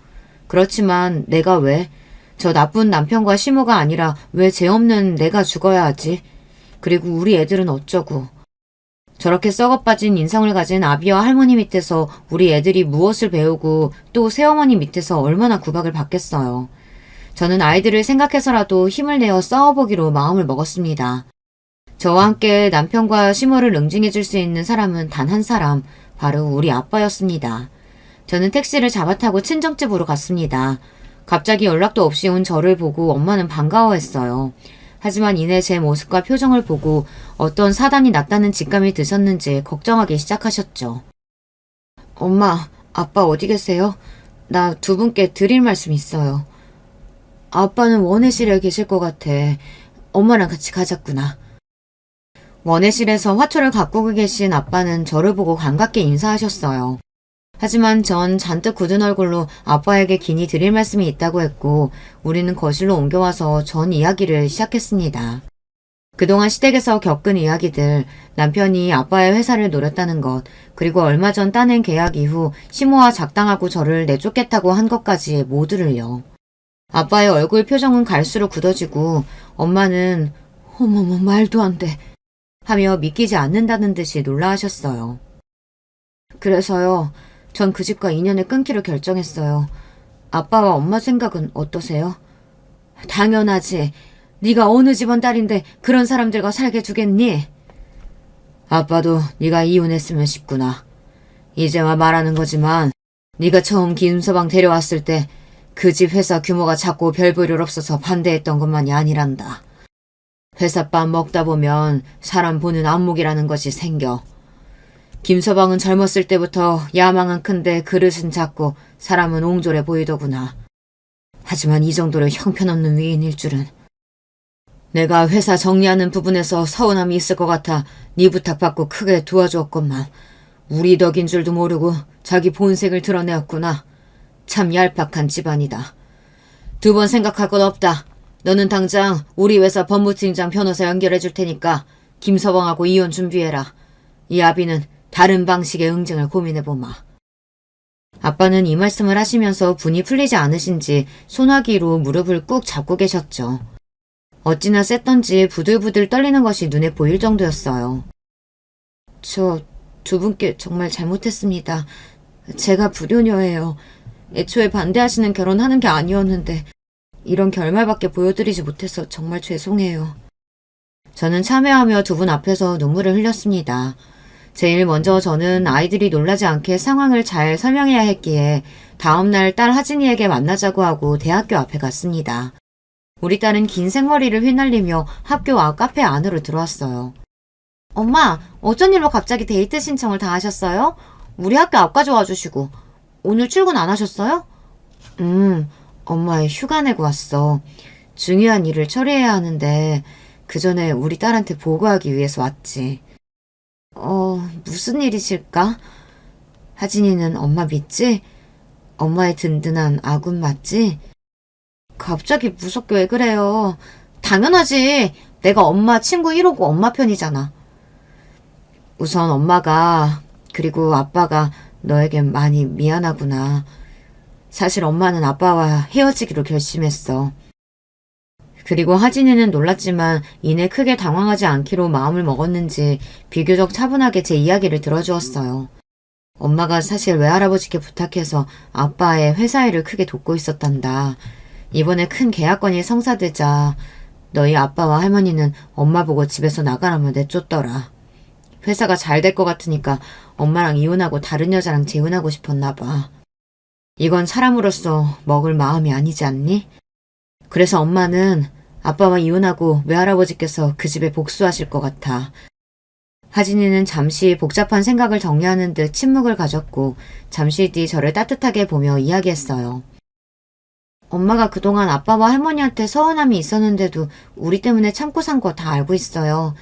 S1: 그렇지만 내가 왜? 저 나쁜 남편과 시모가 아니라 왜 죄 없는 내가 죽어야 하지? 그리고 우리 애들은 어쩌고. 저렇게 썩어빠진 인성을 가진 아비와 할머니 밑에서 우리 애들이 무엇을 배우고 또 새어머니 밑에서 얼마나 구박을 받겠어요. 저는 아이들을 생각해서라도 힘을 내어 싸워보기로 마음을 먹었습니다. 저와 함께 남편과 시모를 응징해줄 수 있는 사람은 단 한 사람, 바로 우리 아빠였습니다. 저는 택시를 잡아타고 친정집으로 갔습니다. 갑자기 연락도 없이 온 저를 보고 엄마는 반가워했어요. 하지만 이내 제 모습과 표정을 보고 어떤 사단이 났다는 직감이 드셨는지 걱정하기 시작하셨죠. 엄마, 아빠 어디 계세요? 나 두 분께 드릴 말씀 있어요. 아빠는 원해실에 계실 것 같아. 엄마랑 같이 가자꾸나. 원해실에서 화초를 가꾸고 계신 아빠는 저를 보고 반갑게 인사하셨어요. 하지만 전 잔뜩 굳은 얼굴로 아빠에게 긴히 드릴 말씀이 있다고 했고 우리는 거실로 옮겨와서 전 이야기를 시작했습니다. 그동안 시댁에서 겪은 이야기들, 남편이 아빠의 회사를 노렸다는 것, 그리고 얼마 전 따낸 계약 이후 시모와 작당하고 저를 내쫓겠다고 한 것까지 모두를요. 아빠의 얼굴 표정은 갈수록 굳어지고 엄마는 어머머 말도 안 돼 하며 믿기지 않는다는 듯이 놀라하셨어요. 그래서요. 전 그 집과 인연을 끊기로 결정했어요. 아빠와 엄마 생각은 어떠세요? 당연하지. 네가 어느 집안 딸인데 그런 사람들과 살게 두겠니? 아빠도 네가 이혼했으면 싶구나. 이제와 말하는 거지만 네가 처음 김서방 데려왔을 때 그 집 회사 규모가 작고 별 볼 일 없어서 반대했던 것만이 아니란다. 회사밥 먹다 보면 사람 보는 안목이라는 것이 생겨. 김서방은 젊었을 때부터 야망은 큰데 그릇은 작고 사람은 옹졸해 보이더구나. 하지만 이 정도로 형편없는 위인일 줄은. 내가 회사 정리하는 부분에서 서운함이 있을 것 같아 네 부탁받고 크게 도와주었건만 우리 덕인 줄도 모르고 자기 본색을 드러내었구나. 참 얄팍한 집안이다. 두 번 생각할 것 없다. 너는 당장 우리 회사 법무팀장 변호사 연결해 줄 테니까 김서방하고 이혼 준비해라. 이 아비는 다른 방식의 응징을 고민해보마. 아빠는 이 말씀을 하시면서 분이 풀리지 않으신지 소나기로 무릎을 꾹 잡고 계셨죠. 어찌나 셌던지 부들부들 떨리는 것이 눈에 보일 정도였어요. 저 두 분께 정말 잘못했습니다. 제가 불효녀예요. 애초에 반대하시는 결혼하는 게 아니었는데 이런 결말밖에 보여드리지 못해서 정말 죄송해요. 저는 참회하며 두 분 앞에서 눈물을 흘렸습니다. 제일 먼저 저는 아이들이 놀라지 않게 상황을 잘 설명해야 했기에 다음날 딸 하진이에게 만나자고 하고 대학교 앞에 갔습니다. 우리 딸은 긴 생머리를 휘날리며 학교 앞 카페 안으로 들어왔어요. 엄마, 어쩐 일로 갑자기 데이트 신청을 다 하셨어요? 우리 학교 앞까지 와주시고. 오늘 출근 안 하셨어요? 엄마의 휴가 내고 왔어. 중요한 일을 처리해야 하는데 그 전에 우리 딸한테 보고하기 위해서 왔지. 무슨 일이실까? 하진이는 엄마 믿지? 엄마의 든든한 아군 맞지? 갑자기 무섭게 왜 그래요? 당연하지. 내가 엄마 친구 1호고 엄마 편이잖아. 우선 엄마가 그리고 아빠가 너에겐 많이 미안하구나. 사실 엄마는 아빠와 헤어지기로 결심했어. 그리고 하진이는 놀랐지만 이내 크게 당황하지 않기로 마음을 먹었는지 비교적 차분하게 제 이야기를 들어주었어요. 엄마가 사실 외할아버지께 부탁해서 아빠의 회사 일을 크게 돕고 있었단다. 이번에 큰 계약건이 성사되자 너희 아빠와 할머니는 엄마 보고 집에서 나가라며 내쫓더라. 회사가 잘 될 것 같으니까 엄마랑 이혼하고 다른 여자랑 재혼하고 싶었나 봐. 이건 사람으로서 먹을 마음이 아니지 않니? 그래서 엄마는 아빠와 이혼하고 외할아버지께서 그 집에 복수하실 것 같아. 하진이는 잠시 복잡한 생각을 정리하는 듯 침묵을 가졌고 잠시 뒤 저를 따뜻하게 보며 이야기했어요. 엄마가 그동안 아빠와 할머니한테 서운함이 있었는데도 우리 때문에 참고 산 거 다 알고 있어요.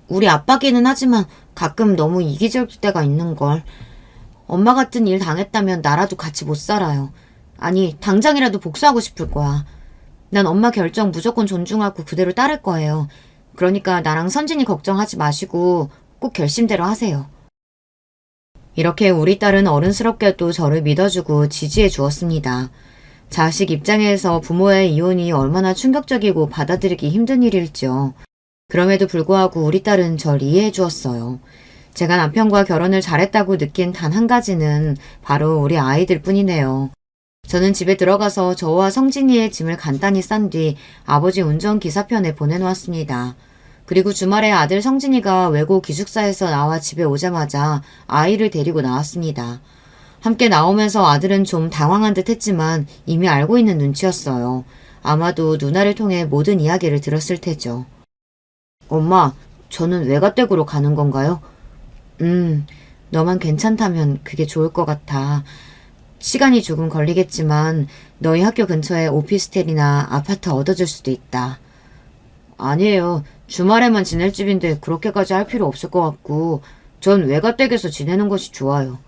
S1: 우리 아빠기는 하지만 가끔 너무 이기적일 때가 있는걸. 엄마 같은 일 당했다면 나라도 같이 못 살아요. 아니, 당장이라도 복수하고 싶을 거야. 난 엄마 결정 무조건 존중하고 그대로 따를 거예요. 그러니까 나랑 선진이 걱정하지 마시고 꼭 결심대로 하세요. 이렇게 우리 딸은 어른스럽게도 저를 믿어주고 지지해 주었습니다. 자식 입장에서 부모의 이혼이 얼마나 충격적이고 받아들이기 힘든 일일지요. 그럼에도 불구하고 우리 딸은 절 이해해 주었어요. 제가 남편과 결혼을 잘했다고 느낀 단 한 가지는 바로 우리 아이들 뿐이네요. 저는 집에 들어가서 저와 성진이의 짐을 간단히 싼 뒤 아버지 운전기사편에 보내놓았습니다. 그리고 주말에 아들 성진이가 외고 기숙사에서 나와 집에 오자마자 아이를 데리고 나왔습니다. 함께 나오면서 아들은 좀 당황한 듯 했지만 이미 알고 있는 눈치였어요. 아마도 누나를 통해 모든 이야기를 들었을 테죠. 엄마, 저는 외가댁으로 가는 건가요? 너만 괜찮다면 그게 좋을 것 같아. 시간이 조금 걸리겠지만 너희 학교 근처에 오피스텔이나 아파트 얻어줄 수도 있다. 아니에요. 주말에만 지낼 집인데 그렇게까지 할 필요 없을 것 같고 전 외가댁에서 지내는 것이 좋아요.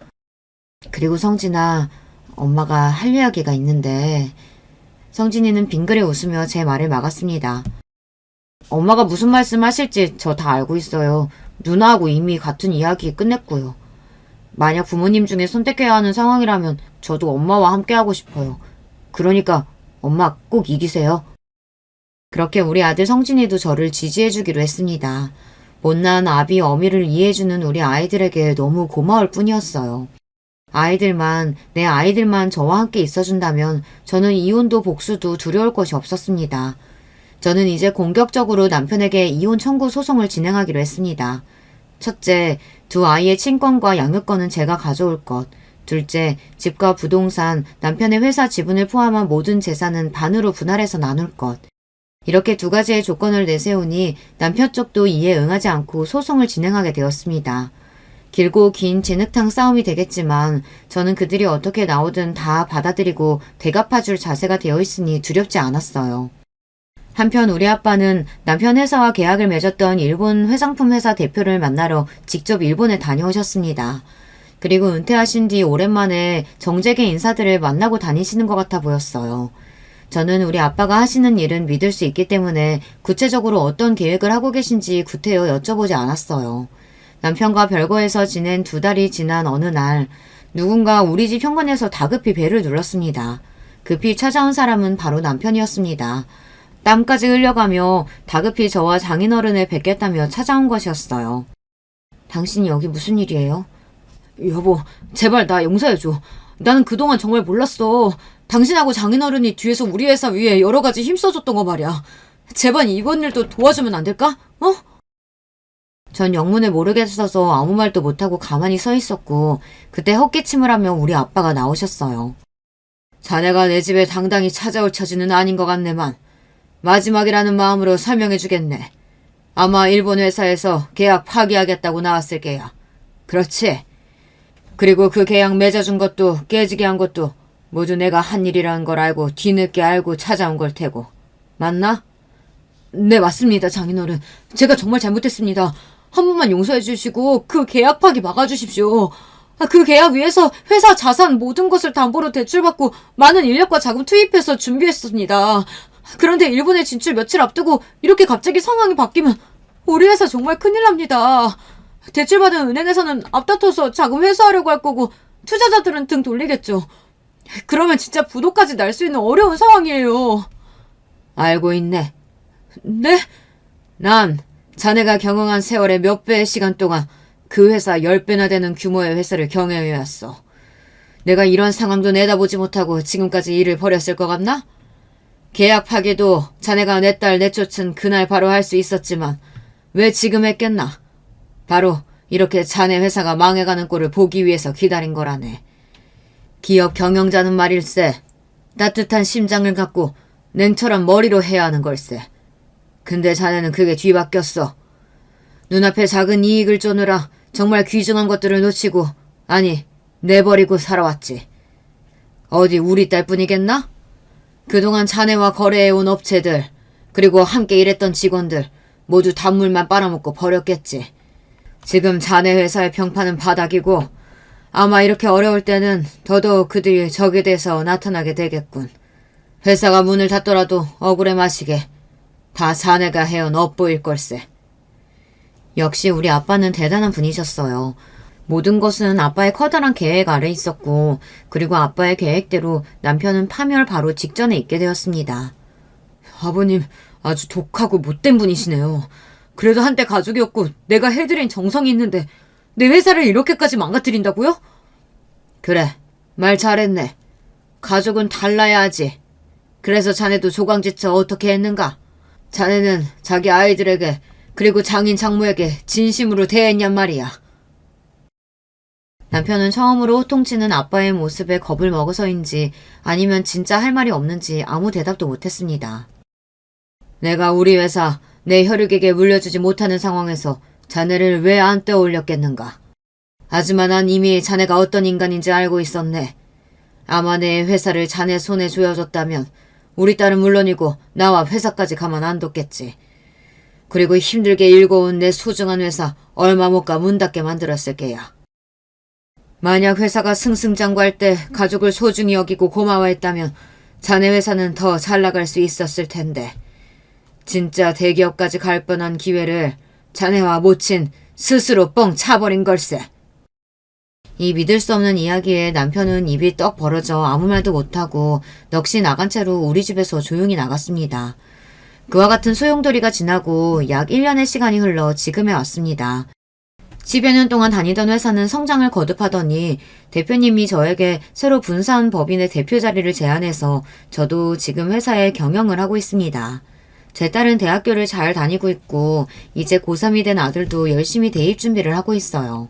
S1: 그리고 성진아, 엄마가 할 이야기가 있는데. 성진이는 빙그레 웃으며 제 말을 막았습니다. 엄마가 무슨 말씀 하실지 저 다 알고 있어요. 누나하고 이미 같은 이야기 끝냈고요. 만약 부모님 중에 선택해야 하는 상황이라면 저도 엄마와 함께 하고 싶어요. 그러니까 엄마 꼭 이기세요. 그렇게 우리 아들 성진이도 저를 지지해주기로 했습니다. 못난 아비 어미를 이해해주는 우리 아이들에게 너무 고마울 뿐이었어요. 내 아이들만 저와 함께 있어준다면 저는 이혼도 복수도 두려울 것이 없었습니다. 저는 이제 공격적으로 남편에게 이혼 청구 소송을 진행하기로 했습니다. 첫째, 두 아이의 친권과 양육권은 제가 가져올 것. 둘째, 집과 부동산, 남편의 회사 지분을 포함한 모든 재산은 반으로 분할해서 나눌 것. 이렇게 두 가지의 조건을 내세우니 남편 쪽도 이에 응하지 않고 소송을 진행하게 되었습니다. 길고 긴 진흙탕 싸움이 되겠지만 저는 그들이 어떻게 나오든 다 받아들이고 대갚아줄 자세가 되어 있으니 두렵지 않았어요. 한편 우리 아빠는 남편 회사와 계약을 맺었던 일본 화장품 회사 대표를 만나러 직접 일본에 다녀오셨습니다. 그리고 은퇴하신 뒤 오랜만에 정재계 인사들을 만나고 다니시는 것 같아 보였어요. 저는 우리 아빠가 하시는 일은 믿을 수 있기 때문에 구체적으로 어떤 계획을 하고 계신지 구태여 여쭤보지 않았어요. 남편과 별거에서 지낸 2달이 지난 어느 날 누군가 우리 집 현관에서 다급히 벨을 눌렀습니다. 급히 찾아온 사람은 바로 남편이었습니다. 땀까지 흘려가며 다급히 저와 장인어른을 뵙겠다며 찾아온 것이었어요. 당신이 여기 무슨 일이에요? 여보, 제발 나 용서해줘. 나는 그동안 정말 몰랐어. 당신하고 장인어른이 뒤에서 우리 회사 위에 여러 가지 힘써줬던 거 말이야. 제발 이번 일도 도와주면 안 될까? 어? 전 영문을 모르겠어서 아무 말도 못하고 가만히 서 있었고 그때 헛기침을 하며 우리 아빠가 나오셨어요. 자네가 내 집에 당당히 찾아올 처지는 아닌 것 같네만 마지막이라는 마음으로 설명해주겠네. 아마 일본 회사에서 계약 파기하겠다고 나왔을 게야. 그렇지? 그리고 그 계약 맺어준 것도 깨지게 한 것도 모두 내가 한 일이라는 걸 알고 뒤늦게 알고 찾아온 걸 테고. 맞나? 네, 맞습니다, 장인어른. 제가 정말 잘못했습니다. 한 번만 용서해 주시고 그 계약 파기 막아주십시오. 그 계약 위해서 회사 자산 모든 것을 담보로 대출받고 많은 인력과 자금 투입해서 준비했습니다. 그런데 일본에 진출 며칠 앞두고 이렇게 갑자기 상황이 바뀌면 우리 회사 정말 큰일 납니다. 대출받은 은행에서는 앞다퉈서 자금 회수하려고 할 거고 투자자들은 등 돌리겠죠. 그러면 진짜 부도까지 날 수 있는 어려운 상황이에요. 알고 있네. 네? 난 자네가 경영한 세월의 몇 배의 시간 동안 그 회사 10배나 되는 규모의 회사를 경영해왔어. 내가 이런 상황도 내다보지 못하고 지금까지 일을 벌였을 것 같나? 계약 파기도 자네가 내 딸 내쫓은 그날 바로 할 수 있었지만 왜 지금 했겠나? 바로 이렇게 자네 회사가 망해가는 꼴을 보기 위해서 기다린 거라네. 기업 경영자는 말일세. 따뜻한 심장을 갖고 냉철한 머리로 해야 하는 걸세. 근데 자네는 그게 뒤바뀌었어. 눈앞에 작은 이익을 쫓느라 정말 귀중한 것들을 놓치고 아니 내버리고 살아왔지. 어디 우리 딸뿐이겠나? 그동안 자네와 거래해온 업체들 그리고 함께 일했던 직원들 모두 단물만 빨아먹고 버렸겠지. 지금 자네 회사의 평판은 바닥이고 아마 이렇게 어려울 때는 더더욱 그들이 적이 돼서 나타나게 되겠군. 회사가 문을 닫더라도 억울해 마시게 다 자네가 해온 업보일 걸세. 역시 우리 아빠는 대단한 분이셨어요. 모든 것은 아빠의 커다란 계획 아래 있었고 그리고 아빠의 계획대로 남편은 파멸 바로 직전에 있게 되었습니다. 아버님 아주 독하고 못된 분이시네요. 그래도 한때 가족이었고 내가 해드린 정성이 있는데 내 회사를 이렇게까지 망가뜨린다고요? 그래, 말 잘했네. 가족은 달라야 하지. 그래서 자네도 조강지처 어떻게 했는가? 자네는 자기 아이들에게 그리고 장인 장모에게 진심으로 대했냔 말이야. 남편은 처음으로 호통치는 아빠의 모습에 겁을 먹어서인지 아니면 진짜 할 말이 없는지 아무 대답도 못했습니다. 내가 우리 회사 내 혈육에게 물려주지 못하는 상황에서 자네를 왜 안 떠올렸겠는가? 하지만 난 이미 자네가 어떤 인간인지 알고 있었네. 아마 내 회사를 자네 손에 쥐어줬다면 우리 딸은 물론이고 나와 회사까지 가만 안 뒀겠지. 그리고 힘들게 일궈온 내 소중한 회사 얼마 못 가 문 닫게 만들었을 게야. 만약 회사가 승승장구할 때 가족을 소중히 여기고 고마워했다면 자네 회사는 더 잘 나갈 수 있었을 텐데 진짜 대기업까지 갈 뻔한 기회를 자네와 모친 스스로 뻥 차버린 걸세. 이 믿을 수 없는 이야기에 남편은 입이 떡 벌어져 아무 말도 못하고 넋이 나간 채로 우리 집에서 조용히 나갔습니다. 그와 같은 소용돌이가 지나고 약 1년의 시간이 흘러 지금에 왔습니다. 10여 년 동안 다니던 회사는 성장을 거듭하더니 대표님이 저에게 새로 분사한 법인의 대표 자리를 제안해서 저도 지금 회사에 경영을 하고 있습니다. 제 딸은 대학교를 잘 다니고 있고 이제 고3이 된 아들도 열심히 대입 준비를 하고 있어요.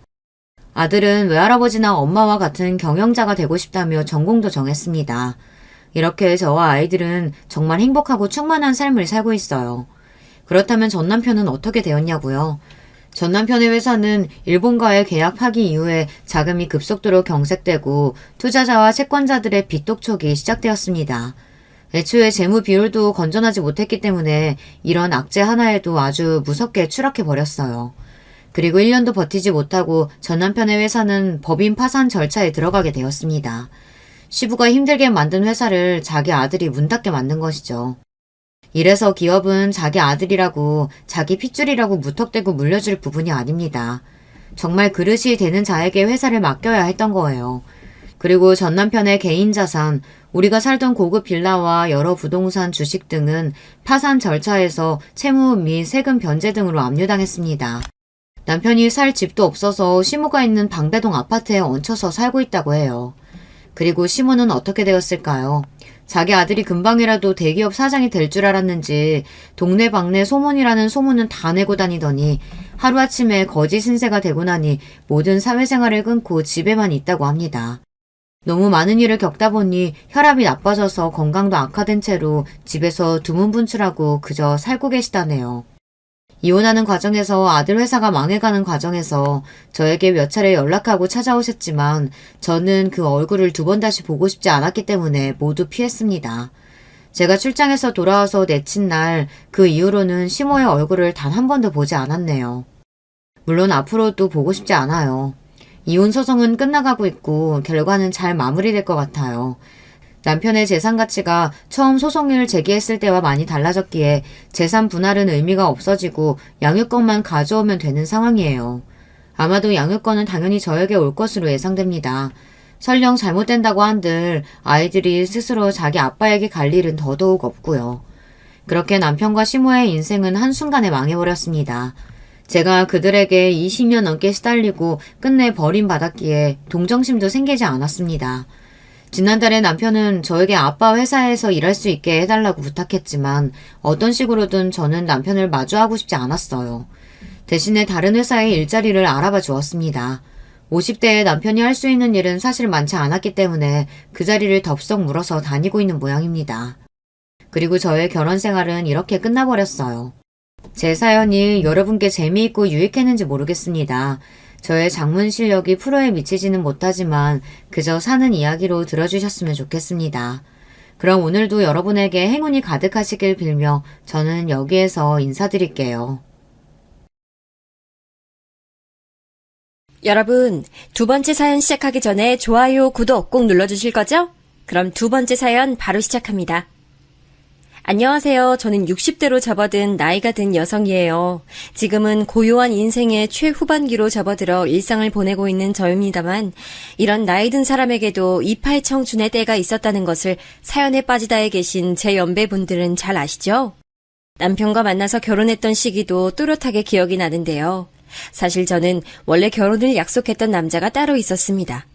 S1: 아들은 외할아버지나 엄마와 같은 경영자가 되고 싶다며 전공도 정했습니다. 이렇게 저와 아이들은 정말 행복하고 충만한 삶을 살고 있어요. 그렇다면 전 남편은 어떻게 되었냐고요? 전 남편의 회사는 일본과의 계약 파기 이후에 자금이 급속도로 경색되고 투자자와 채권자들의 빚 독촉이 시작되었습니다. 애초에 재무 비율도 건전하지 못했기 때문에 이런 악재 하나에도 아주 무섭게 추락해버렸어요. 그리고 1년도 버티지 못하고 전 남편의 회사는 법인 파산 절차에 들어가게 되었습니다. 시부가 힘들게 만든 회사를 자기 아들이 문 닫게 만든 것이죠. 이래서 기업은 자기 아들이라고 자기 핏줄이라고 무턱대고 물려줄 부분이 아닙니다. 정말 그릇이 되는 자에게 회사를 맡겨야 했던 거예요. 그리고 전 남편의 개인 자산, 우리가 살던 고급 빌라와 여러 부동산 주식 등은 파산 절차에서 채무 및 세금 변제 등으로 압류당했습니다. 남편이 살 집도 없어서 시모가 있는 방배동 아파트에 얹혀서 살고 있다고 해요. 그리고 시모는 어떻게 되었을까요? 자기 아들이 금방이라도 대기업 사장이 될 줄 알았는지 동네방네 소문이라는 소문은 다 내고 다니더니 하루아침에 거지 신세가 되고 나니 모든 사회생활을 끊고 집에만 있다고 합니다. 너무 많은 일을 겪다 보니 혈압이 나빠져서 건강도 악화된 채로 집에서 두문분출하고 그저 살고 계시다네요. 이혼하는 과정에서 아들 회사가 망해가는 과정에서 저에게 몇 차례 연락하고 찾아오셨지만 저는 그 얼굴을 두 번 다시 보고 싶지 않았기 때문에 모두 피했습니다. 제가 출장에서 돌아와서 내친 날 그 이후로는 시모의 얼굴을 단 한 번도 보지 않았네요. 물론 앞으로도 보고 싶지 않아요. 이혼 소송은 끝나가고 있고 결과는 잘 마무리될 것 같아요. 남편의 재산 가치가 처음 소송을 제기했을 때와 많이 달라졌기에 재산 분할은 의미가 없어지고 양육권만 가져오면 되는 상황이에요. 아마도 양육권은 당연히 저에게 올 것으로 예상됩니다. 설령 잘못된다고 한들 아이들이 스스로 자기 아빠에게 갈 일은 더더욱 없고요. 그렇게 남편과 시모의 인생은 한순간에 망해버렸습니다. 제가 그들에게 20년 넘게 시달리고 끝내 버림받았기에 동정심도 생기지 않았습니다. 지난달에 남편은 저에게 아빠 회사에서 일할 수 있게 해달라고 부탁했지만 어떤 식으로든 저는 남편을 마주하고 싶지 않았어요. 대신에 다른 회사의 일자리를 알아봐 주었습니다. 50대의 남편이 할 수 있는 일은 사실 많지 않았기 때문에 그 자리를 덥석 물어서 다니고 있는 모양입니다. 그리고 저의 결혼 생활은 이렇게 끝나버렸어요. 제 사연이 여러분께 재미있고 유익했는지 모르겠습니다. 저의 장문 실력이 프로에 미치지는 못하지만 그저 사는 이야기로 들어주셨으면 좋겠습니다. 그럼 오늘도 여러분에게 행운이 가득하시길 빌며 저는 여기에서 인사드릴게요.
S2: 여러분, 두 번째 사연 시작하기 전에 좋아요, 구독 꼭 눌러주실 거죠? 그럼 두 번째 사연 바로 시작합니다. 안녕하세요. 저는 60대로 접어든 나이가 든 여성이에요. 지금은 고요한 인생의 최후반기로 접어들어 일상을 보내고 있는 저입니다만 이런 나이 든 사람에게도 이팔 청춘의 때가 있었다는 것을 사연에 빠지다에 계신 제 연배분들은 잘 아시죠? 남편과 만나서 결혼했던 시기도 또렷하게 기억이 나는데요. 사실 저는 원래 결혼을 약속했던 남자가 따로 있었습니다.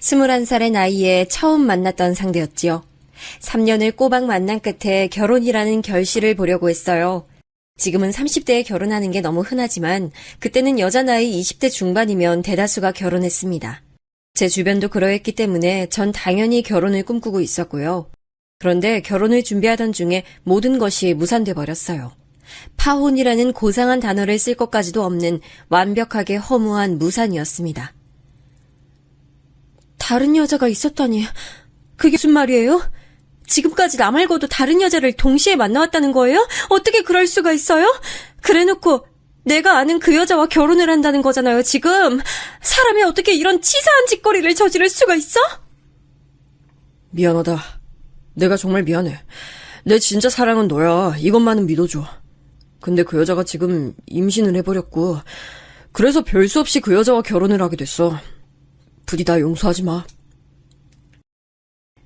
S2: 21살의 나이에 처음 만났던 상대였지요. 3년을 꼬박 만난 끝에 결혼이라는 결실을 보려고 했어요. 지금은 30대에 결혼하는 게 너무 흔하지만 그때는 여자 나이 20대 중반이면 대다수가 결혼했습니다. 제 주변도 그러했기 때문에 전 당연히 결혼을 꿈꾸고 있었고요. 그런데 결혼을 준비하던 중에 모든 것이 무산돼 버렸어요. 파혼이라는 고상한 단어를 쓸 것까지도 없는 완벽하게 허무한 무산이었습니다. 다른 여자가 있었다니, 그게 무슨 말이에요? 지금까지 나 말고도 다른 여자를 동시에 만나왔다는 거예요? 어떻게 그럴 수가 있어요? 그래놓고 내가 아는 그 여자와 결혼을 한다는 거잖아요, 지금. 사람이 어떻게 이런 치사한 짓거리를 저지를 수가 있어?
S3: 미안하다. 내가 정말 미안해. 내 진짜 사랑은 너야. 이것만은 믿어줘. 근데 그 여자가 지금 임신을 해버렸고 그래서 별 수 없이 그 여자와 결혼을 하게 됐어. 부디 나 용서하지 마.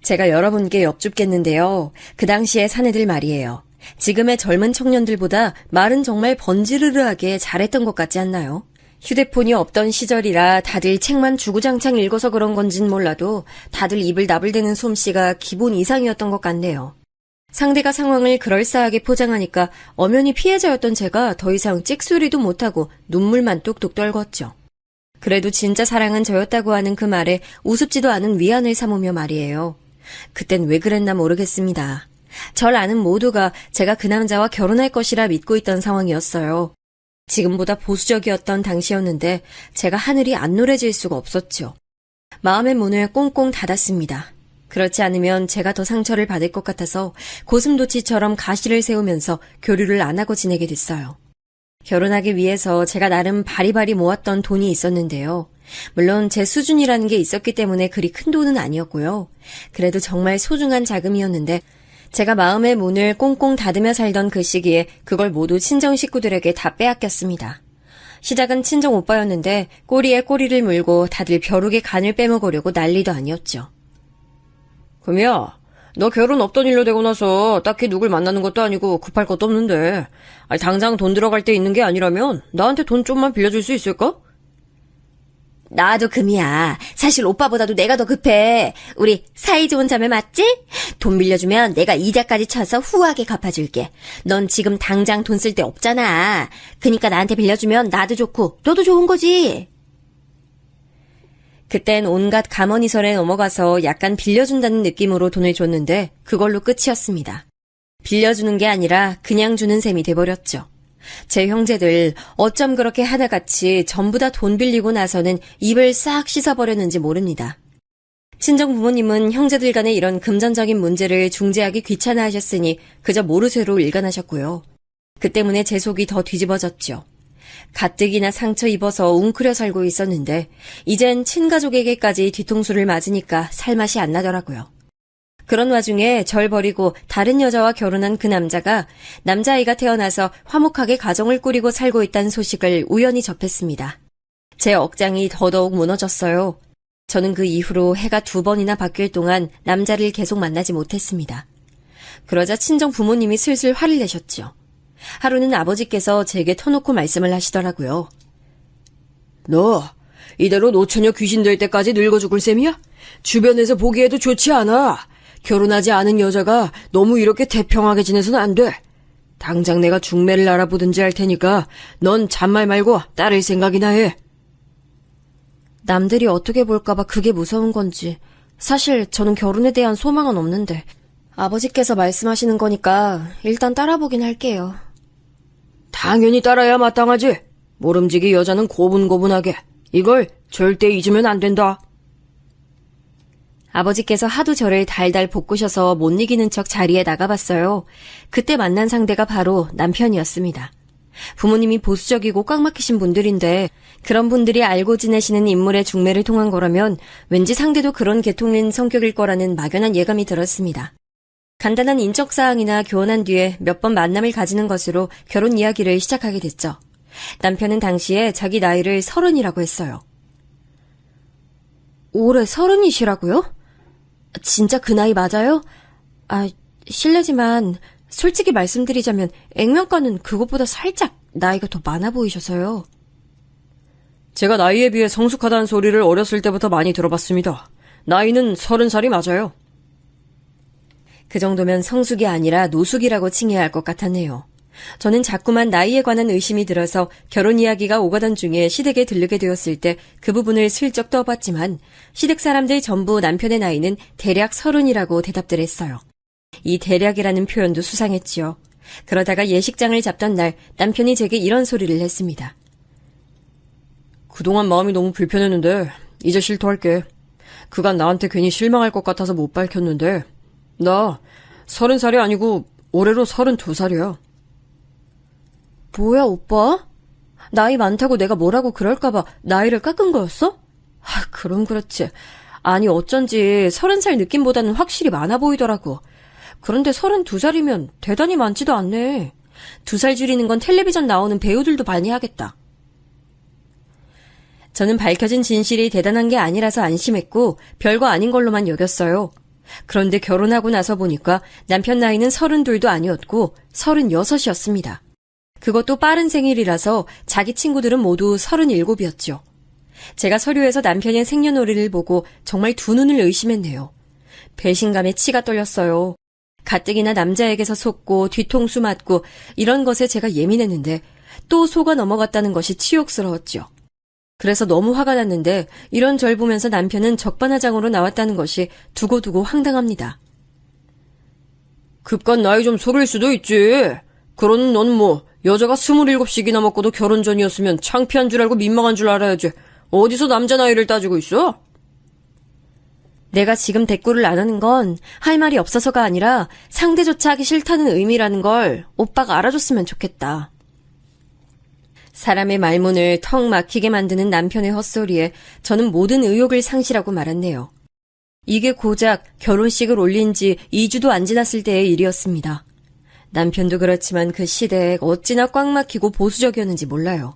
S2: 제가 여러분께 엽줍겠는데요. 그 당시에 사내들 말이에요. 지금의 젊은 청년들보다 말은 정말 번지르르하게 잘했던 것 같지 않나요? 휴대폰이 없던 시절이라 다들 책만 주구장창 읽어서 그런 건진 몰라도 다들 입을 나불대는 솜씨가 기본 이상이었던 것 같네요. 상대가 상황을 그럴싸하게 포장하니까 엄연히 피해자였던 제가 더 이상 찍소리도 못하고 눈물만 뚝뚝 떨궜죠. 그래도 진짜 사랑은 저였다고 하는 그 말에 우습지도 않은 위안을 삼으며 말이에요. 그땐 왜 그랬나 모르겠습니다. 절 아는 모두가 제가 그 남자와 결혼할 것이라 믿고 있던 상황이었어요. 지금보다 보수적이었던 당시였는데 제가 하늘이 안 노래질 수가 없었죠. 마음의 문을 꽁꽁 닫았습니다. 그렇지 않으면 제가 더 상처를 받을 것 같아서 고슴도치처럼 가시를 세우면서 교류를 안 하고 지내게 됐어요. 결혼하기 위해서 제가 나름 바리바리 모았던 돈이 있었는데요. 물론 제 수준이라는 게 있었기 때문에 그리 큰 돈은 아니었고요. 그래도 정말 소중한 자금이었는데 제가 마음의 문을 꽁꽁 닫으며 살던 그 시기에 그걸 모두 친정 식구들에게 다 빼앗겼습니다. 시작은 친정 오빠였는데 꼬리에 꼬리를 물고 다들 벼룩의 간을 빼먹으려고 난리도 아니었죠.
S3: 금이야, 너 결혼 없던 일로 되고 나서 딱히 누굴 만나는 것도 아니고 급할 것도 없는데 아니, 당장 돈 들어갈 때 있는 게 아니라면 나한테 돈 좀만 빌려줄 수 있을까?
S2: 나도 금이야. 사실 오빠보다도 내가 더 급해. 우리 사이좋은 자매 맞지? 돈 빌려주면 내가 이자까지 쳐서 후하게 갚아줄게. 넌 지금 당장 돈 쓸 데 없잖아. 그니까 나한테 빌려주면 나도 좋고 너도 좋은 거지. 그땐 온갖 가머니설에 넘어가서 약간 빌려준다는 느낌으로 돈을 줬는데 그걸로 끝이었습니다. 빌려주는 게 아니라 그냥 주는 셈이 돼버렸죠. 제 형제들 어쩜 그렇게 하나같이 전부 다 돈 빌리고 나서는 입을 싹 씻어버렸는지 모릅니다. 친정 부모님은 형제들 간의 이런 금전적인 문제를 중재하기 귀찮아하셨으니 그저 모르쇠로 일관하셨고요. 그 때문에 제 속이 더 뒤집어졌죠. 가뜩이나 상처 입어서 웅크려 살고 있었는데 이젠 친가족에게까지 뒤통수를 맞으니까 살맛이 안 나더라고요. 그런 와중에 절 버리고 다른 여자와 결혼한 그 남자가 남자아이가 태어나서 화목하게 가정을 꾸리고 살고 있다는 소식을 우연히 접했습니다. 제 억장이 더더욱 무너졌어요. 저는 그 이후로 해가 2번이나 바뀔 동안 남자를 계속 만나지 못했습니다. 그러자 친정 부모님이 슬슬 화를 내셨죠. 하루는 아버지께서 제게 터놓고 말씀을 하시더라고요.
S3: 너 이대로 노처녀 귀신 될 때까지 늙어 죽을 셈이야? 주변에서 보기에도 좋지 않아. 결혼하지 않은 여자가 너무 이렇게 태평하게 지내서는 안 돼. 당장 내가 중매를 알아보든지 할 테니까 넌 잔말 말고 따를 생각이나 해.
S2: 남들이 어떻게 볼까봐 그게 무서운 건지 사실 저는 결혼에 대한 소망은 없는데 아버지께서 말씀하시는 거니까 일단 따라보긴 할게요.
S3: 당연히 따라야 마땅하지. 모름지기 여자는 고분고분하게. 이걸 절대 잊으면 안 된다.
S2: 아버지께서 하도 저를 달달 볶으셔서 못 이기는 척 자리에 나가봤어요. 그때 만난 상대가 바로 남편이었습니다. 부모님이 보수적이고 꽉 막히신 분들인데 그런 분들이 알고 지내시는 인물의 중매를 통한 거라면 왠지 상대도 그런 계통인 성격일 거라는 막연한 예감이 들었습니다. 간단한 인적사항이나 교환한 뒤에 몇 번 만남을 가지는 것으로 결혼 이야기를 시작하게 됐죠. 남편은 당시에 자기 나이를 30이라고 했어요. 올해 30이시라고요? 진짜 그 나이 맞아요? 실례지만 솔직히 말씀드리자면 액면가는 그것보다 살짝 나이가 더 많아 보이셔서요.
S3: 제가 나이에 비해 성숙하다는 소리를 어렸을 때부터 많이 들어봤습니다. 나이는 30살이 맞아요.
S2: 그 정도면 성숙이 아니라 노숙이라고 칭해야 할 것 같았네요. 저는 자꾸만 나이에 관한 의심이 들어서 결혼 이야기가 오가던 중에 시댁에 들르게 되었을 때 그 부분을 슬쩍 떠봤지만 시댁 사람들 전부 남편의 나이는 대략 30이라고 대답들 했어요. 이 대략이라는 표현도 수상했지요. 그러다가 예식장을 잡던 날 남편이 제게 이런 소리를 했습니다.
S3: 그동안 마음이 너무 불편했는데 이제 실토할게. 그간 나한테 괜히 실망할 것 같아서 못 밝혔는데 나 30살이 아니고 올해로 32살이야.
S2: 뭐야 오빠? 나이 많다고 내가 뭐라고 그럴까봐 나이를 깎은 거였어? 그럼 그렇지. 아니 어쩐지 30살 느낌보다는 확실히 많아 보이더라고. 그런데 32살이면 대단히 많지도 않네. 2살 줄이는 건 텔레비전 나오는 배우들도 많이 하겠다. 저는 밝혀진 진실이 대단한 게 아니라서 안심했고 별거 아닌 걸로만 여겼어요. 그런데 결혼하고 나서 보니까 남편 나이는 32도 아니었고 36이었습니다. 그것도 빠른 생일이라서 자기 친구들은 모두 37이었죠. 제가 서류에서 남편의 생년월일을 보고 정말 두 눈을 의심했네요. 배신감에 치가 떨렸어요. 가뜩이나 남자에게서 속고 뒤통수 맞고 이런 것에 제가 예민했는데 또 속아 넘어갔다는 것이 치욕스러웠죠. 그래서 너무 화가 났는데 이런 절 보면서 남편은 적반하장으로 나왔다는 것이 두고두고 황당합니다.
S3: 급간 나이 좀 속일 수도 있지. 그러는 넌 뭐 여자가 27씩이나 먹고도 결혼 전이었으면 창피한 줄 알고 민망한 줄 알아야지. 어디서 남자 나이를 따지고 있어?
S2: 내가 지금 대꾸를 안 하는 건 할 말이 없어서가 아니라 상대조차 하기 싫다는 의미라는 걸 오빠가 알아줬으면 좋겠다. 사람의 말문을 턱 막히게 만드는 남편의 헛소리에 저는 모든 의욕을 상실하고 말았네요. 이게 고작 결혼식을 올린 지 2주도 안 지났을 때의 일이었습니다. 남편도 그렇지만 그 시대에 어찌나 꽉 막히고 보수적이었는지 몰라요.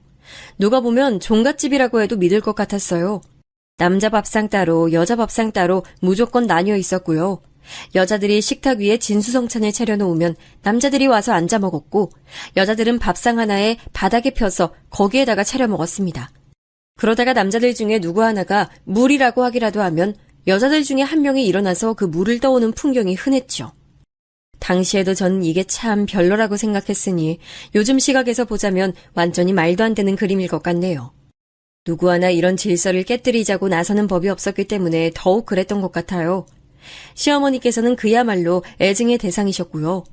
S2: 누가 보면 종갓집이라고 해도 믿을 것 같았어요. 남자 밥상 따로 여자 밥상 따로 무조건 나뉘어 있었고요. 여자들이 식탁 위에 진수성찬을 차려놓으면 남자들이 와서 앉아 먹었고 여자들은 밥상 하나에 바닥에 펴서 거기에다가 차려 먹었습니다. 그러다가 남자들 중에 누구 하나가 물이라고 하기라도 하면 여자들 중에 한 명이 일어나서 그 물을 떠오는 풍경이 흔했죠. 당시에도 전 이게 참 별로라고 생각했으니 요즘 시각에서 보자면 완전히 말도 안 되는 그림일 것 같네요. 누구 하나 이런 질서를 깨뜨리자고 나서는 법이 없었기 때문에 더욱 그랬던 것 같아요. 시어머니께서는 그야말로 애증의 대상이셨고요.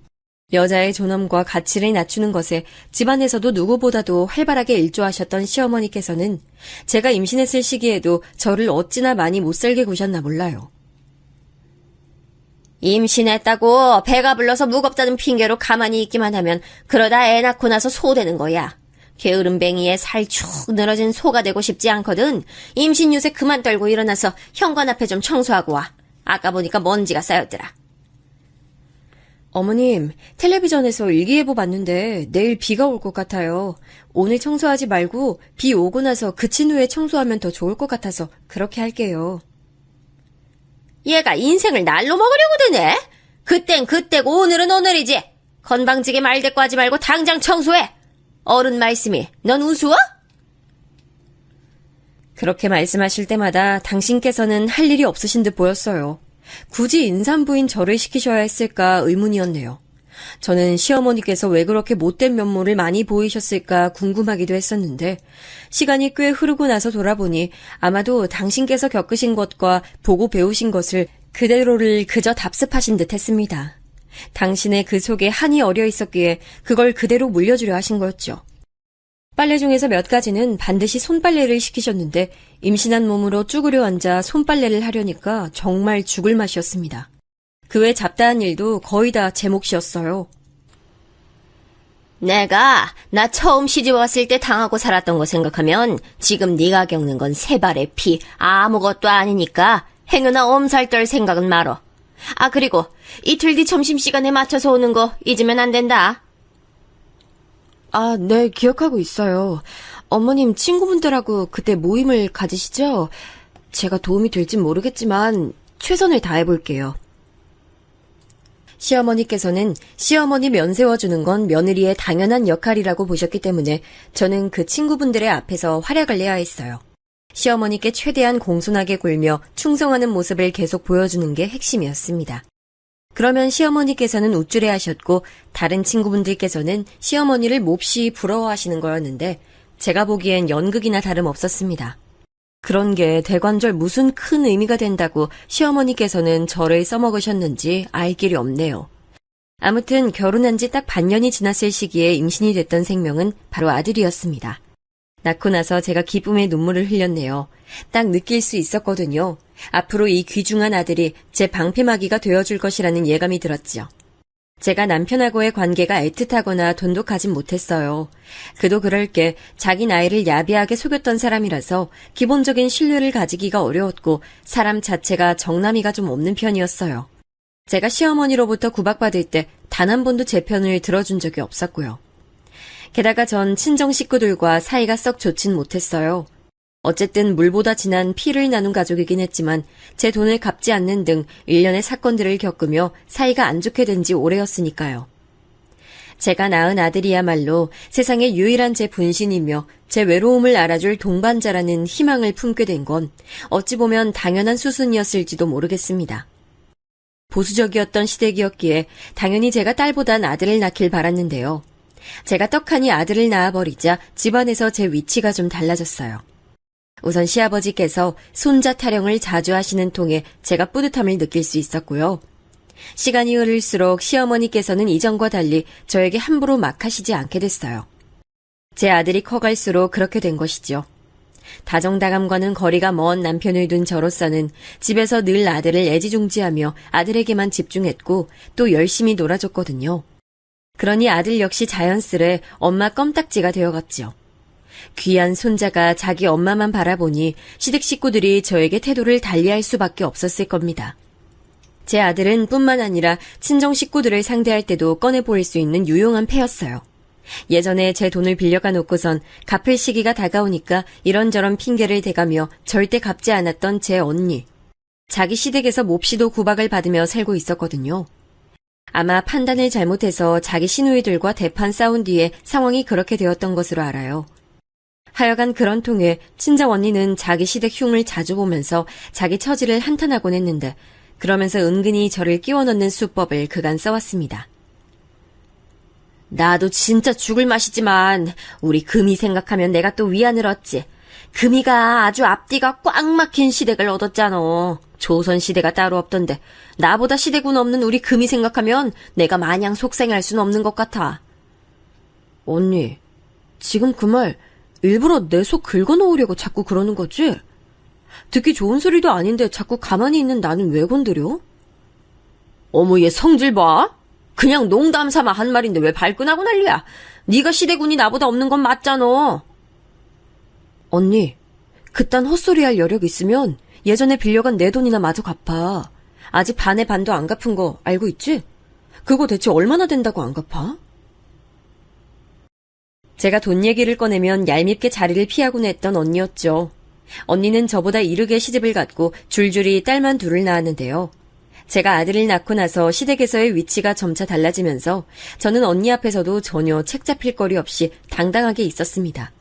S2: 여자의 존엄과 가치를 낮추는 것에 집안에서도 누구보다도 활발하게 일조하셨던 시어머니께서는 제가 임신했을 시기에도 저를 어찌나 많이 못살게 구셨나 몰라요. 임신했다고 배가 불러서 무겁다는 핑계로 가만히 있기만 하면 그러다 애 낳고 나서 소되는 거야. 게으름뱅이에 살 축 늘어진 소가 되고 싶지 않거든. 임신 유세 그만 떨고 일어나서 현관 앞에 좀 청소하고 와. 아까 보니까 먼지가 쌓였더라. 어머님, 텔레비전에서 일기예보 봤는데 내일 비가 올 것 같아요. 오늘 청소하지 말고 비 오고 나서 그친 후에 청소하면 더 좋을 것 같아서 그렇게 할게요. 얘가 인생을 날로 먹으려고 드네? 그땐 그때고 오늘은 오늘이지. 건방지게 말대꾸 하지 말고 당장 청소해. 어른 말씀이 넌 우스워? 그렇게 말씀하실 때마다 당신께서는 할 일이 없으신 듯 보였어요. 굳이 인산부인 저를 시키셔야 했을까 의문이었네요. 저는 시어머니께서 왜 그렇게 못된 면모를 많이 보이셨을까 궁금하기도 했었는데 시간이 꽤 흐르고 나서 돌아보니 아마도 당신께서 겪으신 것과 보고 배우신 것을 그대로를 그저 답습하신 듯 했습니다. 당신의 그 속에 한이 어려 있었기에 그걸 그대로 물려주려 하신 거였죠. 빨래 중에서 몇 가지는 반드시 손빨래를 시키셨는데 임신한 몸으로 쭈그려 앉아 손빨래를 하려니까 정말 죽을 맛이었습니다. 그 외 잡다한 일도 거의 다 제 몫이었어요. 내가 나 처음 시집 왔을 때 당하고 살았던 거 생각하면 지금 네가 겪는 건 세 발의 피 아무것도 아니니까 행여나 엄살 떨 생각은 말어. 아 그리고 이틀 뒤 점심시간에 맞춰서 오는 거 잊으면 안 된다.
S3: 아, 네, 기억하고 있어요. 어머님 친구분들하고 그때 모임을 가지시죠? 제가 도움이 될진 모르겠지만 최선을 다해볼게요. 시어머니께서는 시어머니 면 세워주는 건 며느리의 당연한 역할이라고 보셨기 때문에 저는 그 친구분들의 앞에서 활약을 해야 했어요. 시어머니께 최대한 공손하게 굴며 충성하는 모습을 계속 보여주는 게 핵심이었습니다. 그러면 시어머니께서는 우쭐해하셨고 다른 친구분들께서는 시어머니를 몹시 부러워하시는 거였는데 제가 보기엔 연극이나 다름없었습니다. 그런 게 대관절 무슨 큰 의미가 된다고 시어머니께서는 저를 써먹으셨는지 알 길이 없네요. 아무튼 결혼한 지 딱 반년이 지났을 시기에 임신이 됐던 생명은 바로 아들이었습니다. 낳고 나서 제가 기쁨의 눈물을 흘렸네요. 딱 느낄 수 있었거든요. 앞으로 이 귀중한 아들이 제 방패막이가 되어줄 것이라는 예감이 들었죠. 제가 남편하고의 관계가 애틋하거나 돈독하진 못했어요. 그도 그럴 게 자기 나이를 야비하게 속였던 사람이라서 기본적인 신뢰를 가지기가 어려웠고 사람 자체가 정남이가 좀 없는 편이었어요. 제가 시어머니로부터 구박받을 때 단 한 번도 제 편을 들어준 적이 없었고요. 게다가 전 친정 식구들과 사이가 썩 좋진 못했어요. 어쨌든 물보다 진한 피를 나눈 가족이긴 했지만 제 돈을 갚지 않는 등 일련의 사건들을 겪으며 사이가 안 좋게 된 지 오래였으니까요. 제가 낳은 아들이야말로 세상에 유일한 제 분신이며 제 외로움을 알아줄 동반자라는 희망을 품게 된 건 어찌 보면 당연한 수순이었을지도 모르겠습니다. 보수적이었던 시댁이었기에 당연히 제가 딸보단 아들을 낳길 바랐는데요. 제가 떡하니 아들을 낳아버리자 집안에서 제 위치가 좀 달라졌어요. 우선 시아버지께서 손자 타령을 자주 하시는 통에 제가 뿌듯함을 느낄 수 있었고요. 시간이 흐를수록 시어머니께서는 이전과 달리 저에게 함부로 막 하시지 않게 됐어요. 제 아들이 커갈수록 그렇게 된 것이죠. 다정다감과는 거리가 먼 남편을 둔 저로서는 집에서 늘 아들을 애지중지하며 아들에게만 집중했고 또 열심히 놀아줬거든요. 그러니 아들 역시 자연스레 엄마 껌딱지가 되어갔죠.
S2: 귀한 손자가 자기 엄마만 바라보니 시댁 식구들이 저에게 태도를 달리할 수밖에 없었을 겁니다. 제 아들은 뿐만 아니라 친정 식구들을 상대할 때도 꺼내 보일 수 있는 유용한 패였어요. 예전에 제 돈을 빌려가 놓고선 갚을 시기가 다가오니까 이런저런 핑계를 대가며 절대 갚지 않았던 제 언니. 자기 시댁에서 몹시도 구박을 받으며 살고 있었거든요. 아마 판단을 잘못해서 자기 시누이들과 대판 싸운 뒤에 상황이 그렇게 되었던 것으로 알아요. 하여간 그런 통에 친정 언니는 자기 시댁 흉을 자주 보면서 자기 처지를 한탄하곤 했는데 그러면서 은근히 저를 끼워 넣는 수법을 그간 써왔습니다. 나도 진짜 죽을 맛이지만 우리 금이 생각하면 내가 또 위안을 얻지. 금이가 아주 앞뒤가 꽉 막힌 시댁을 얻었잖아. 조선시대가 따로 없던데 나보다 시대군 없는 우리 금이 생각하면 내가 마냥 속상해할 순 없는 것 같아.
S3: 언니, 지금 그 말 일부러 내 속 긁어놓으려고 자꾸 그러는 거지? 듣기 좋은 소리도 아닌데 자꾸 가만히 있는 나는 왜 건드려?
S2: 어머 얘 성질 봐. 그냥 농담 삼아 한 말인데 왜 발끈하고 난리야. 네가 시대군이 나보다 없는 건 맞잖아.
S3: 언니, 그딴 헛소리할 여력 있으면 예전에 빌려간 내 돈이나 마저 갚아. 아직 반의 반도 안 갚은 거 알고 있지? 그거 대체 얼마나 된다고 안 갚아?
S2: 제가 돈 얘기를 꺼내면 얄밉게 자리를 피하곤 했던 언니였죠. 언니는 저보다 이르게 시집을 갔고 줄줄이 딸만 둘을 낳았는데요. 제가 아들을 낳고 나서 시댁에서의 위치가 점차 달라지면서 저는 언니 앞에서도 전혀 책 잡힐 거리 없이 당당하게 있었습니다.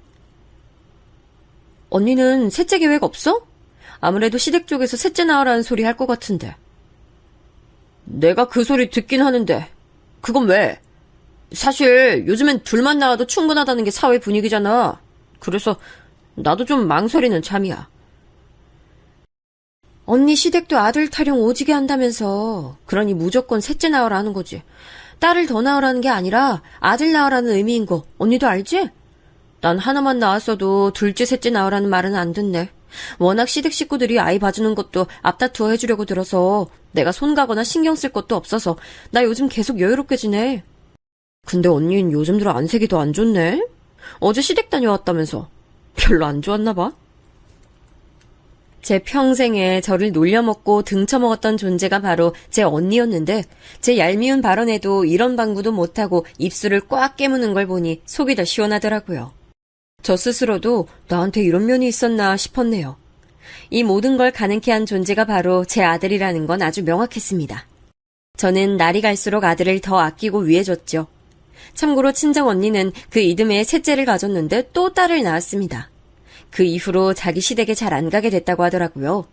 S3: 언니는 셋째 계획 없어? 아무래도 시댁 쪽에서 셋째 낳으라는 소리 할 것 같은데.
S2: 내가 그 소리 듣긴 하는데 그건 왜? 사실 요즘엔 둘만 낳아도 충분하다는 게 사회 분위기잖아. 그래서 나도 좀 망설이는 참이야.
S3: 언니 시댁도 아들 타령 오지게 한다면서. 그러니 무조건 셋째 낳으라는 거지. 딸을 더 낳으라는 게 아니라 아들 낳으라는 의미인 거 언니도 알지? 난 하나만 낳았어도 둘째 셋째 낳으라는 말은 안 듣네. 워낙 시댁 식구들이 아이 봐주는 것도 앞다투어 해주려고 들어서 내가 손 가거나 신경 쓸 것도 없어서 나 요즘 계속 여유롭게 지내. 근데 언니는 요즘 들어 안색이 더 안 좋네? 어제 시댁 다녀왔다면서. 별로 안 좋았나 봐.
S2: 제 평생에 저를 놀려먹고 등쳐먹었던 존재가 바로 제 언니였는데 제 얄미운 발언에도 이런 방구도 못하고 입술을 꽉 깨무는 걸 보니 속이 더 시원하더라고요. 저 스스로도 나한테 이런 면이 있었나 싶었네요. 이 모든 걸 가능케 한 존재가 바로 제 아들이라는 건 아주 명확했습니다. 저는 날이 갈수록 아들을 더 아끼고 위해줬죠. 참고로 친정 언니는 그 이듬해에 셋째를 가졌는데 또 딸을 낳았습니다. 그 이후로 자기 시댁에 잘 안 가게 됐다고 하더라고요.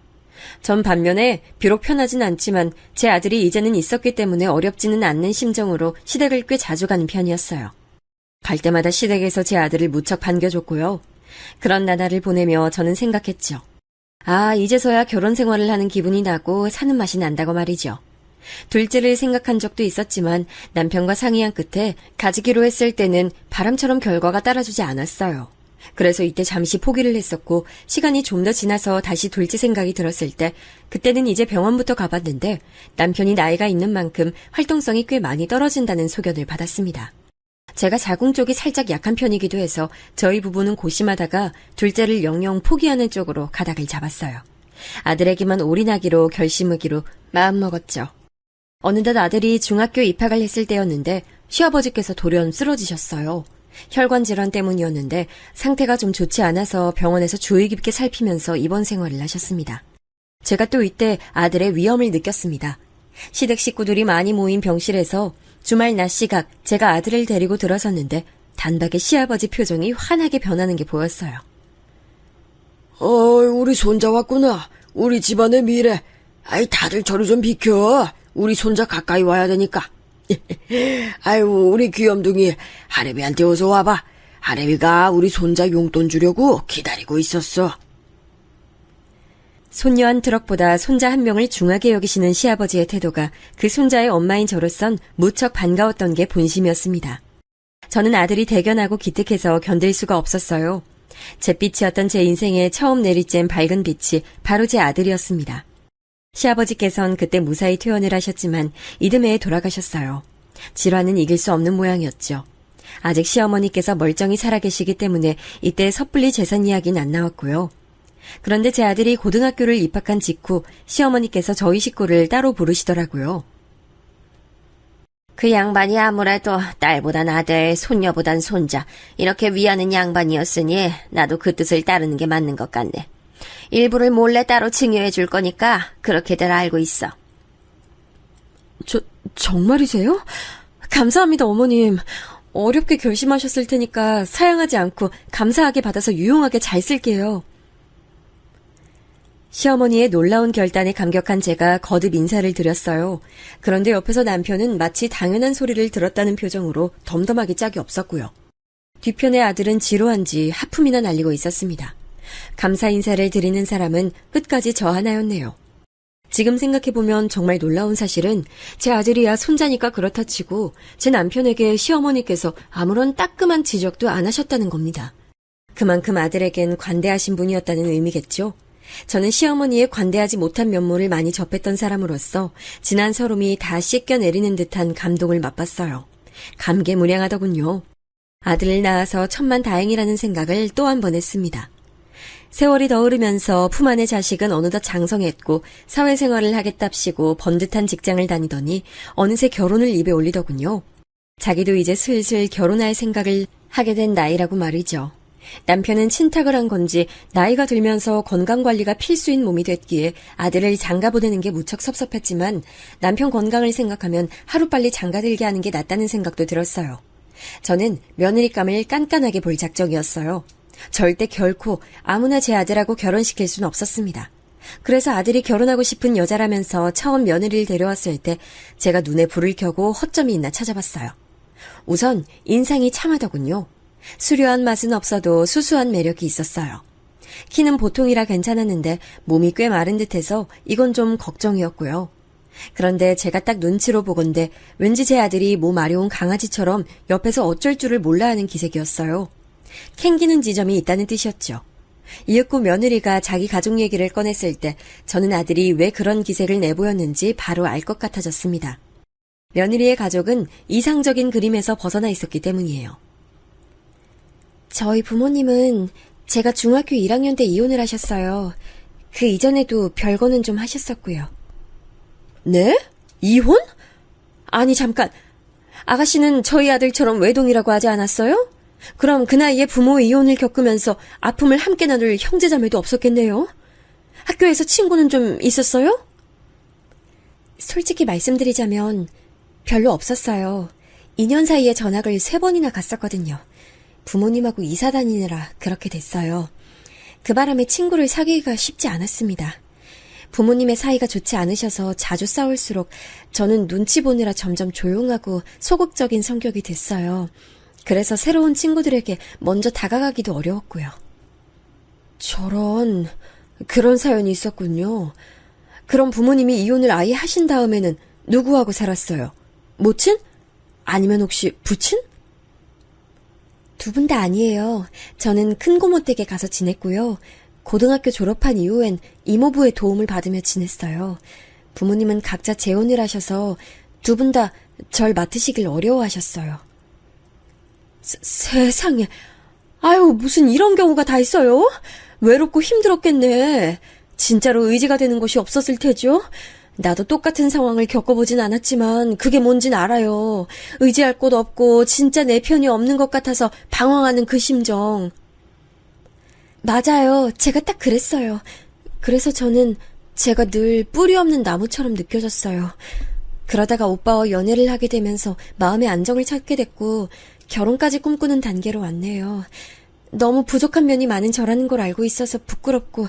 S2: 전 반면에 비록 편하진 않지만 제 아들이 이제는 있었기 때문에 어렵지는 않는 심정으로 시댁을 꽤 자주 가는 편이었어요. 갈 때마다 시댁에서 제 아들을 무척 반겨줬고요. 그런 나날을 보내며 저는 생각했죠. 아, 이제서야 결혼 생활을 하는 기분이 나고 사는 맛이 난다고 말이죠. 둘째를 생각한 적도 있었지만 남편과 상의한 끝에 가지기로 했을 때는 바람처럼 결과가 따라주지 않았어요. 그래서 이때 잠시 포기를 했었고 시간이 좀 더 지나서 다시 둘째 생각이 들었을 때 그때는 이제 병원부터 가봤는데 남편이 나이가 있는 만큼 활동성이 꽤 많이 떨어진다는 소견을 받았습니다. 제가 자궁 쪽이 살짝 약한 편이기도 해서 저희 부부는 고심하다가 둘째를 영영 포기하는 쪽으로 가닥을 잡았어요. 아들에게만 올인하기로 결심하기로 마음먹었죠. 어느덧 아들이 중학교 입학을 했을 때였는데 시아버지께서 돌연 쓰러지셨어요. 혈관 질환 때문이었는데 상태가 좀 좋지 않아서 병원에서 주의 깊게 살피면서 입원 생활을 하셨습니다. 제가 또 이때 아들의 위험을 느꼈습니다. 시댁 식구들이 많이 모인 병실에서 주말 낮 시각 제가 아들을 데리고 들어섰는데 단박에 시아버지 표정이 환하게 변하는 게 보였어요.
S3: 우리 손자 왔구나. 우리 집안의 미래. 아이, 다들 저리 좀 비켜. 우리 손자 가까이 와야 되니까. 아유, 우리 귀염둥이 하래비한테 어서 와봐. 하래비가 우리 손자 용돈 주려고 기다리고 있었어.
S2: 손녀 한 트럭보다 손자 한 명을 중하게 여기시는 시아버지의 태도가 그 손자의 엄마인 저로선 무척 반가웠던 게 본심이었습니다. 저는 아들이 대견하고 기특해서 견딜 수가 없었어요. 잿빛이었던 제 인생에 처음 내리쬐은 밝은 빛이 바로 제 아들이었습니다. 시아버지께선 그때 무사히 퇴원을 하셨지만 이듬해에 돌아가셨어요. 질환은 이길 수 없는 모양이었죠. 아직 시어머니께서 멀쩡히 살아계시기 때문에 이때 섣불리 재산 이야기는 안 나왔고요. 그런데 제 아들이 고등학교를 입학한 직후 시어머니께서 저희 식구를 따로 부르시더라고요. 그 양반이 아무래도 딸보단 아들, 손녀보단 손자 이렇게 위하는 양반이었으니 나도 그 뜻을 따르는 게 맞는 것 같네. 일부를 몰래 따로 증여해 줄 거니까 그렇게들 알고 있어.
S3: 정말이세요? 감사합니다, 어머님. 어렵게 결심하셨을 테니까 사양하지 않고 감사하게 받아서 유용하게 잘 쓸게요.
S2: 시어머니의 놀라운 결단에 감격한 제가 거듭 인사를 드렸어요. 그런데 옆에서 남편은 마치 당연한 소리를 들었다는 표정으로 덤덤하기 짝이 없었고요. 뒤편의 아들은 지루한지 하품이나 날리고 있었습니다. 감사 인사를 드리는 사람은 끝까지 저 하나였네요. 지금 생각해보면 정말 놀라운 사실은 제 아들이야 손자니까 그렇다 치고 제 남편에게 시어머니께서 아무런 따끔한 지적도 안 하셨다는 겁니다. 그만큼 아들에겐 관대하신 분이었다는 의미겠죠. 저는 시어머니의 관대하지 못한 면모를 많이 접했던 사람으로서 지난 서름이 다 씻겨내리는 듯한 감동을 맛봤어요. 감개무량하더군요. 아들을 낳아서 천만다행이라는 생각을 또 한 번 했습니다. 세월이 더 흐르면서 품 안의 자식은 어느덧 장성했고 사회생활을 하겠답시고 번듯한 직장을 다니더니 어느새 결혼을 입에 올리더군요. 자기도 이제 슬슬 결혼할 생각을 하게 된 나이라고 말이죠. 남편은 친탁을 한 건지 나이가 들면서 건강관리가 필수인 몸이 됐기에 아들을 장가 보내는 게 무척 섭섭했지만 남편 건강을 생각하면 하루빨리 장가들게 하는 게 낫다는 생각도 들었어요. 저는 며느리감을 깐깐하게 볼 작정이었어요. 절대 결코 아무나 제 아들하고 결혼시킬 수는 없었습니다. 그래서 아들이 결혼하고 싶은 여자라면서 처음 며느리를 데려왔을 때 제가 눈에 불을 켜고 허점이 있나 찾아봤어요. 우선 인상이 참하더군요. 수려한 맛은 없어도 수수한 매력이 있었어요. 키는 보통이라 괜찮았는데 몸이 꽤 마른 듯해서 이건 좀 걱정이었고요. 그런데 제가 딱 눈치로 보건대 왠지 제 아들이 몸 아려운 강아지처럼 옆에서 어쩔 줄을 몰라 하는 기색이었어요. 캥기는 지점이 있다는 뜻이었죠. 이윽고 며느리가 자기 가족 얘기를 꺼냈을 때 저는 아들이 왜 그런 기색을 내보였는지 바로 알 것 같아졌습니다. 며느리의 가족은 이상적인 그림에서 벗어나 있었기 때문이에요. 저희 부모님은 제가 중학교 1학년 때 이혼을 하셨어요. 그 이전에도 별거는 좀 하셨었고요.
S3: 네? 이혼? 아니 잠깐, 아가씨는 저희 아들처럼 외동이라고 하지 않았어요? 그럼 그 나이에 부모 이혼을 겪으면서 아픔을 함께 나눌 형제자매도 없었겠네요? 학교에서 친구는 좀 있었어요?
S2: 솔직히 말씀드리자면 별로 없었어요. 2년 사이에 전학을 3번이나 갔었거든요. 부모님하고 이사 다니느라 그렇게 됐어요. 그 바람에 친구를 사귀기가 쉽지 않았습니다. 부모님의 사이가 좋지 않으셔서 자주 싸울수록 저는 눈치 보느라 점점 조용하고 소극적인 성격이 됐어요. 그래서 새로운 친구들에게 먼저 다가가기도 어려웠고요.
S3: 저런, 그런 사연이 있었군요. 그럼 부모님이 이혼을 아예 하신 다음에는 누구하고 살았어요? 모친? 아니면 혹시 부친?
S2: 두 분 다 아니에요. 저는 큰 고모 댁에 가서 지냈고요. 고등학교 졸업한 이후엔 이모부의 도움을 받으며 지냈어요. 부모님은 각자 재혼을 하셔서 두 분 다 절 맡으시길 어려워하셨어요.
S3: 세상에. 아유, 무슨 이런 경우가 다 있어요? 외롭고 힘들었겠네. 진짜로 의지가 되는 곳이 없었을 테죠? 나도 똑같은 상황을 겪어보진 않았지만 그게 뭔진 알아요. 의지할 곳 없고 진짜 내 편이 없는 것 같아서 방황하는 그 심정.
S2: 맞아요. 제가 딱 그랬어요. 그래서 저는 제가 늘 뿌리 없는 나무처럼 느껴졌어요. 그러다가 오빠와 연애를 하게 되면서 마음의 안정을 찾게 됐고 결혼까지 꿈꾸는 단계로 왔네요. 너무 부족한 면이 많은 저라는 걸 알고 있어서 부끄럽고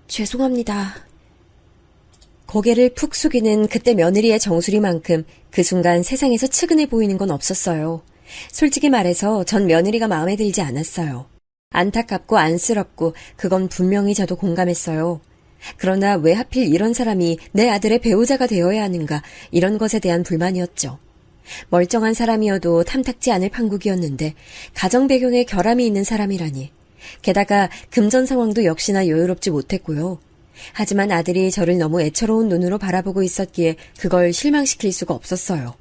S2: 죄송합니다.
S3: 고개를 푹 숙이는 그때 며느리의 정수리만큼 그 순간 세상에서 측은해 보이는 건 없었어요. 솔직히 말해서 전 며느리가 마음에 들지 않았어요. 안타깝고 안쓰럽고 그건 분명히 저도 공감했어요. 그러나 왜 하필 이런 사람이 내 아들의 배우자가 되어야 하는가, 이런 것에 대한 불만이었죠. 멀쩡한 사람이어도 탐탁지 않을 판국이었는데 가정 배경에 결함이 있는 사람이라니. 게다가 금전 상황도 역시나 여유롭지 못했고요. 하지만 아들이 저를 너무 애처로운 눈으로 바라보고 있었기에 그걸 실망시킬 수가 없었어요.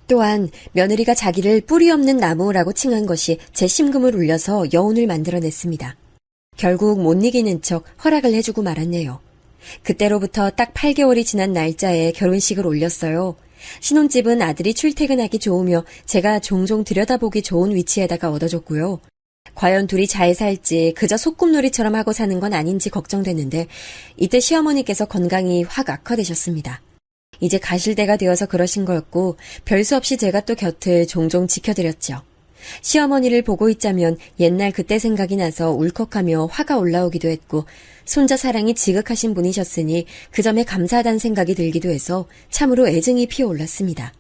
S2: 또한 며느리가 자기를 뿌리 없는 나무라고 칭한 것이 제 심금을 울려서 여운을 만들어냈습니다. 결국 못 이기는 척 허락을 해주고 말았네요. 그때로부터 딱 8개월이 지난 날짜에 결혼식을 올렸어요. 신혼집은 아들이 출퇴근하기 좋으며 제가 종종 들여다보기 좋은 위치에다가 얻어줬고요. 과연 둘이 잘 살지 그저 소꿉놀이처럼 하고 사는 건 아닌지 걱정됐는데 이때 시어머니께서 건강이 확 악화되셨습니다. 이제 가실 때가 되어서 그러신 거였고 별수 없이 제가 또 곁을 종종 지켜드렸죠. 시어머니를 보고 있자면 옛날 그때 생각이 나서 울컥하며 화가 올라오기도 했고 손자 사랑이 지극하신 분이셨으니 그 점에 감사하다는 생각이 들기도 해서 참으로 애증이 피어올랐습니다.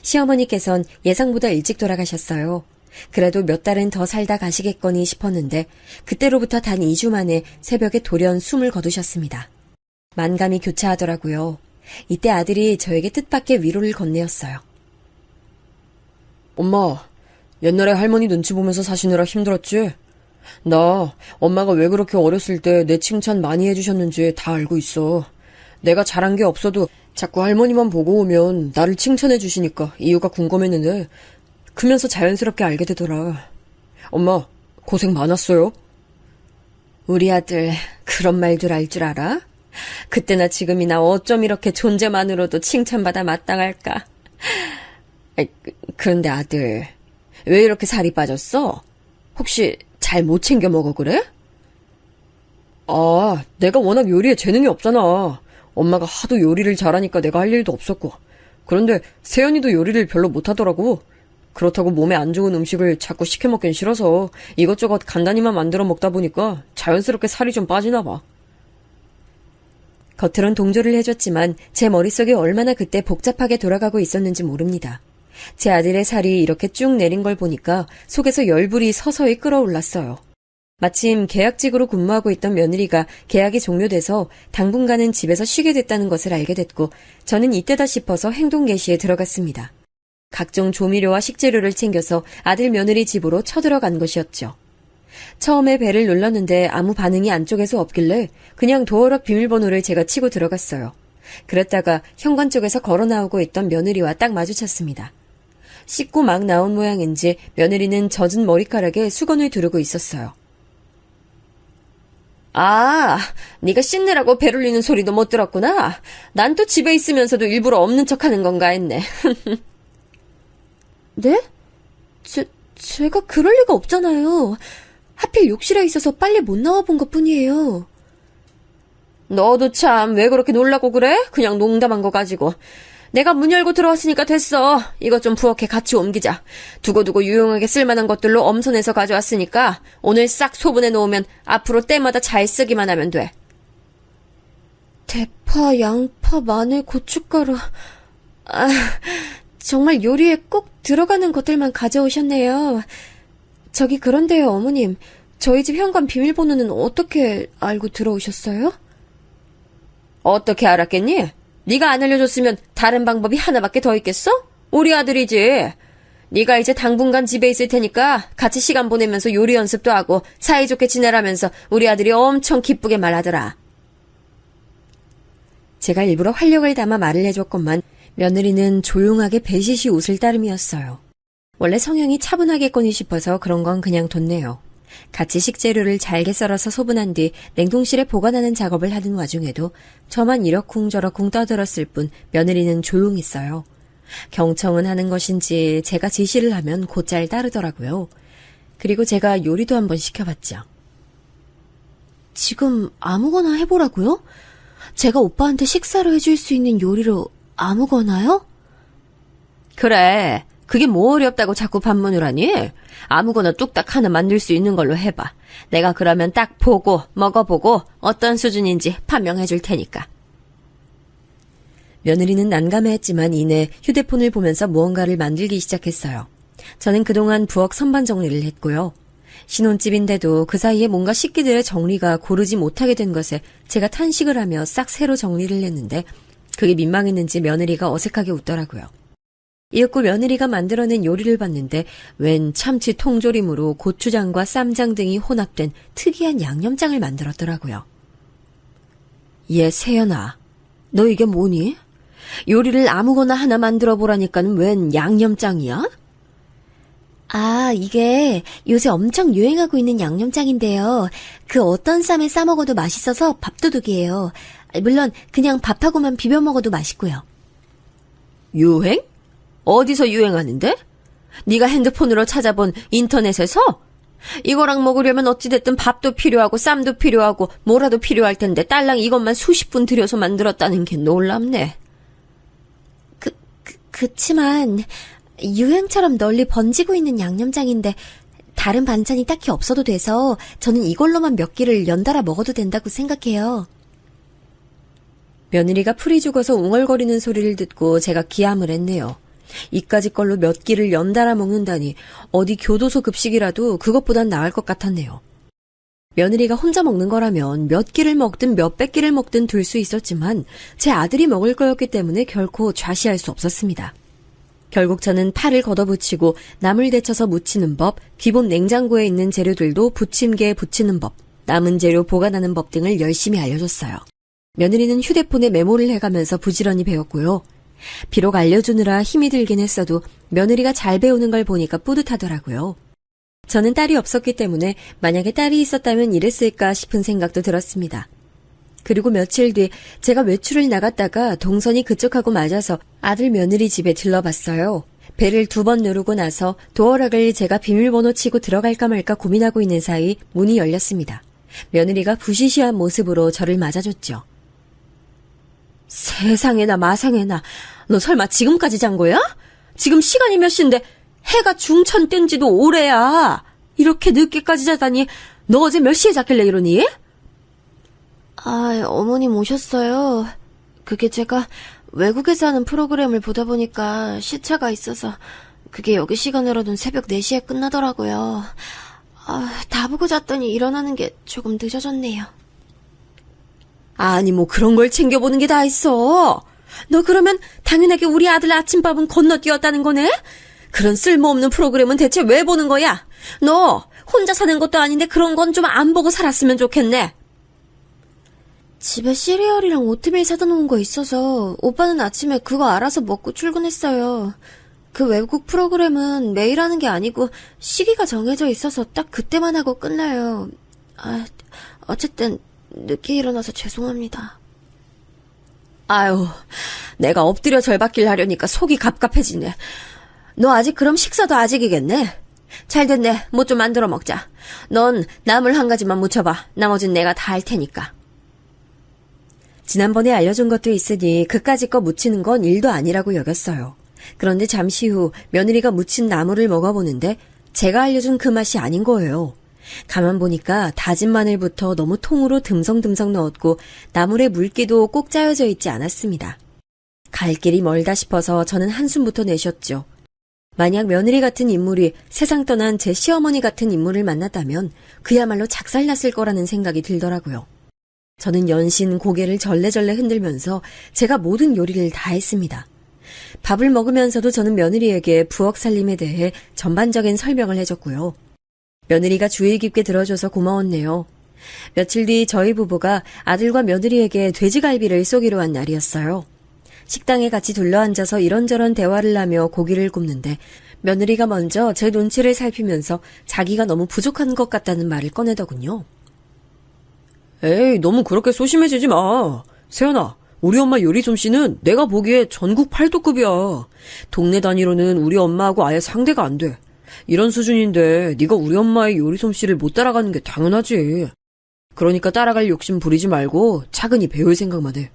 S2: 시어머니께선 예상보다 일찍 돌아가셨어요. 그래도 몇 달은 더 살다 가시겠거니 싶었는데 그때로부터 단 2주 만에 새벽에 돌연 숨을 거두셨습니다. 만감이 교차하더라고요. 이때 아들이 저에게 뜻밖의 위로를 건네었어요.
S3: 엄마, 옛날에 할머니 눈치 보면서 사시느라 힘들었지? 나 엄마가 왜 그렇게 어렸을 때 내 칭찬 많이 해주셨는지 다 알고 있어. 내가 잘한 게 없어도 자꾸 할머니만 보고 오면 나를 칭찬해 주시니까 이유가 궁금했는데 크면서 자연스럽게 알게 되더라. 엄마, 고생 많았어요.
S2: 우리 아들 그런 말들 알 줄 알아? 그때나 지금이나 어쩜 이렇게 존재만으로도 칭찬받아 마땅할까? 그런데 아들, 왜 이렇게 살이 빠졌어? 혹시 잘 못 챙겨 먹어 그래?
S3: 아, 내가 워낙 요리에 재능이 없잖아. 엄마가 하도 요리를 잘하니까 내가 할 일도 없었고. 그런데 세연이도 요리를 별로 못하더라고. 그렇다고 몸에 안 좋은 음식을 자꾸 시켜 먹긴 싫어서 이것저것 간단히만 만들어 먹다 보니까 자연스럽게 살이 좀 빠지나 봐.
S2: 겉으론 동조를 해줬지만 제 머릿속에 얼마나 그때 복잡하게 돌아가고 있었는지 모릅니다. 제 아들의 살이 이렇게 쭉 내린 걸 보니까 속에서 열불이 서서히 끓어올랐어요. 마침 계약직으로 근무하고 있던 며느리가 계약이 종료돼서 당분간은 집에서 쉬게 됐다는 것을 알게 됐고 저는 이때다 싶어서 행동 개시에 들어갔습니다. 각종 조미료와 식재료를 챙겨서 아들 며느리 집으로 쳐들어간 것이었죠. 처음에 벨을 눌렀는데 아무 반응이 안쪽에서 없길래 그냥 도어락 비밀번호를 제가 치고 들어갔어요. 그랬다가 현관 쪽에서 걸어 나오고 있던 며느리와 딱 마주쳤습니다. 씻고 막 나온 모양인지 며느리는 젖은 머리카락에 수건을 두르고 있었어요. 아, 네가 씻느라고 배 울리는 소리도 못 들었구나. 난 또 집에 있으면서도 일부러 없는 척하는 건가 했네. 네? 제가 그럴 리가 없잖아요. 하필 욕실에 있어서 빨리 못 나와본 것뿐이에요. 너도 참 왜 그렇게 놀라고 그래? 그냥 농담한 거 가지고. 내가 문 열고 들어왔으니까 됐어. 이것 좀 부엌에 같이 옮기자. 두고두고 유용하게 쓸만한 것들로 엄선해서 가져왔으니까 오늘 싹 소분해 놓으면 앞으로 때마다 잘 쓰기만 하면 돼. 대파, 양파, 마늘, 고춧가루. 아, 정말 요리에 꼭 들어가는 것들만 가져오셨네요. 저기 그런데요, 어머님. 저희 집 현관 비밀번호는 어떻게 알고 들어오셨어요? 어떻게 알았겠니? 네가 안 알려줬으면 다른 방법이 하나밖에 더 있겠어? 우리 아들이지. 네가 이제 당분간 집에 있을 테니까 같이 시간 보내면서 요리 연습도 하고 사이좋게 지내라면서 우리 아들이 엄청 기쁘게 말하더라. 제가 일부러 활력을 담아 말을 해줬건만 며느리는 조용하게 배시시 웃을 따름이었어요. 원래 성향이 차분하겠거니 싶어서 그런 건 그냥 뒀네요. 같이 식재료를 잘게 썰어서 소분한 뒤 냉동실에 보관하는 작업을 하는 와중에도 저만 이러쿵저러쿵 떠들었을 뿐 며느리는 조용했어요. 경청은 하는 것인지 제가 지시를 하면 곧잘 따르더라고요. 그리고 제가 요리도 한번 시켜봤죠. 지금 아무거나 해보라고요? 제가 오빠한테 식사를 해줄 수 있는 요리로 아무거나요? 그래. 그게 뭐 어렵다고 자꾸 반문을 하니? 아무거나 뚝딱 하나 만들 수 있는 걸로 해봐. 내가 그러면 딱 보고 먹어보고 어떤 수준인지 판명해줄 테니까. 며느리는 난감해했지만 이내 휴대폰을 보면서 무언가를 만들기 시작했어요. 저는 그동안 부엌 선반 정리를 했고요. 신혼집인데도 그 사이에 뭔가 식기들의 정리가 고르지 못하게 된 것에 제가 탄식을 하며 싹 새로 정리를 했는데 그게 민망했는지 며느리가 어색하게 웃더라고요. 이윽고 며느리가 만들어낸 요리를 봤는데 웬 참치 통조림으로 고추장과 쌈장 등이 혼합된 특이한 양념장을 만들었더라고요. 얘 세연아, 너 이게 뭐니?
S3: 요리를 아무거나 하나 만들어 보라니까는 웬 양념장이야?
S2: 아, 이게 요새 엄청 유행하고 있는 양념장인데요. 그 어떤 쌈에 싸 먹어도 맛있어서 밥도둑이에요. 물론 그냥 밥하고만 비벼 먹어도 맛있고요.
S3: 유행? 어디서 유행하는데? 네가 핸드폰으로 찾아본 인터넷에서? 이거랑 먹으려면 어찌됐든 밥도 필요하고 쌈도 필요하고 뭐라도 필요할 텐데 딸랑 이것만 수십 분 들여서 만들었다는 게 놀랍네.
S2: 그치만 유행처럼 널리 번지고 있는 양념장인데 다른 반찬이 딱히 없어도 돼서 저는 이걸로만 몇 끼를 연달아 먹어도 된다고 생각해요.
S3: 며느리가 풀이 죽어서 웅얼거리는 소리를 듣고 제가 기함을 했네요. 이까짓 걸로 몇 끼를 연달아 먹는다니 어디 교도소 급식이라도 그것보단 나을 것 같았네요. 며느리가 혼자 먹는 거라면 몇 끼를 먹든 몇백 끼를 먹든 둘 수 있었지만 제 아들이 먹을 거였기 때문에 결코 좌시할 수 없었습니다. 결국 저는 파를 걷어붙이고 나물 데쳐서 무치는 법, 기본 냉장고에 있는 재료들도 부침개에 부치는 법, 남은 재료 보관하는 법 등을 열심히 알려줬어요. 며느리는 휴대폰에 메모를 해가면서 부지런히 배웠고요. 비록 알려주느라 힘이 들긴 했어도 며느리가 잘 배우는 걸 보니까 뿌듯하더라고요. 저는 딸이 없었기 때문에 만약에 딸이 있었다면 이랬을까 싶은 생각도 들었습니다. 그리고 며칠 뒤 제가 외출을 나갔다가 동선이 그쪽하고 맞아서 아들 며느리 집에 들러봤어요. 배를 2번 누르고 나서 도어락을 제가 비밀번호 치고 들어갈까 말까 고민하고 있는 사이 문이 열렸습니다. 며느리가 부시시한 모습으로 저를 맞아줬죠. 세상에나 마상에나, 너 설마 지금까지 잔 거야? 지금 시간이 몇 시인데 해가 중천 뜬 지도 오래야. 이렇게 늦게까지 자다니 너 어제 몇 시에 잤길래 이러니?
S2: 아, 어머님 오셨어요. 그게 제가 외국에서 하는 프로그램을 보다 보니까 시차가 있어서 그게 여기 시간으로는 새벽 4시에 끝나더라고요. 아, 다 보고 잤더니 일어나는 게 조금 늦어졌네요.
S3: 아니 뭐 그런 걸 챙겨보는 게 다 있어. 너 그러면 당연하게 우리 아들 아침밥은 건너뛰었다는 거네? 그런 쓸모없는 프로그램은 대체 왜 보는 거야? 너 혼자 사는 것도 아닌데 그런 건 좀 안 보고 살았으면 좋겠네.
S2: 집에 시리얼이랑 오트밀 사다 놓은 거 있어서 오빠는 아침에 그거 알아서 먹고 출근했어요. 그 외국 프로그램은 매일 하는 게 아니고 시기가 정해져 있어서 딱 그때만 하고 끝나요. 아, 어쨌든 늦게 일어나서 죄송합니다.
S3: 아유, 내가 엎드려 절받길 하려니까 속이 갑갑해지네. 너 아직 그럼 식사도 아직이겠네? 잘 됐네. 뭐 좀 만들어 먹자. 넌 나물 한 가지만 무쳐봐. 나머진 내가 다 할 테니까. 지난번에 알려준 것도 있으니 그까짓 거 무치는 건 일도 아니라고 여겼어요. 그런데 잠시 후 며느리가 무친 나물을 먹어보는데 제가 알려준 그 맛이 아닌 거예요. 가만 보니까 다진 마늘부터 너무 통으로 듬성듬성 넣었고 나물에 물기도 꼭 짜여져 있지 않았습니다. 갈 길이 멀다 싶어서 저는 한숨부터 내쉬었죠. 만약 며느리 같은 인물이 세상 떠난 제 시어머니 같은 인물을 만났다면 그야말로 작살났을 거라는 생각이 들더라고요. 저는 연신 고개를 절레절레 흔들면서 제가 모든 요리를 다 했습니다. 밥을 먹으면서도 저는 며느리에게 부엌 살림에 대해 전반적인 설명을 해줬고요. 며느리가 주의 깊게 들어줘서 고마웠네요. 며칠 뒤 저희 부부가 아들과 며느리에게 돼지갈비를 쏘기로 한 날이었어요. 식당에 같이 둘러앉아서 이런저런 대화를 하며 고기를 굽는데 며느리가 먼저 제 눈치를 살피면서 자기가 너무 부족한 것 같다는 말을 꺼내더군요. 에이, 너무 그렇게 소심해지지 마. 세연아, 우리 엄마 요리 솜씨는 내가 보기에 전국 8도급이야. 동네 단위로는 우리 엄마하고 아예 상대가 안 돼. 이런 수준인데 네가 우리 엄마의 요리 솜씨를 못 따라가는 게 당연하지. 그러니까 따라갈 욕심 부리지 말고 차근히 배울 생각만 해.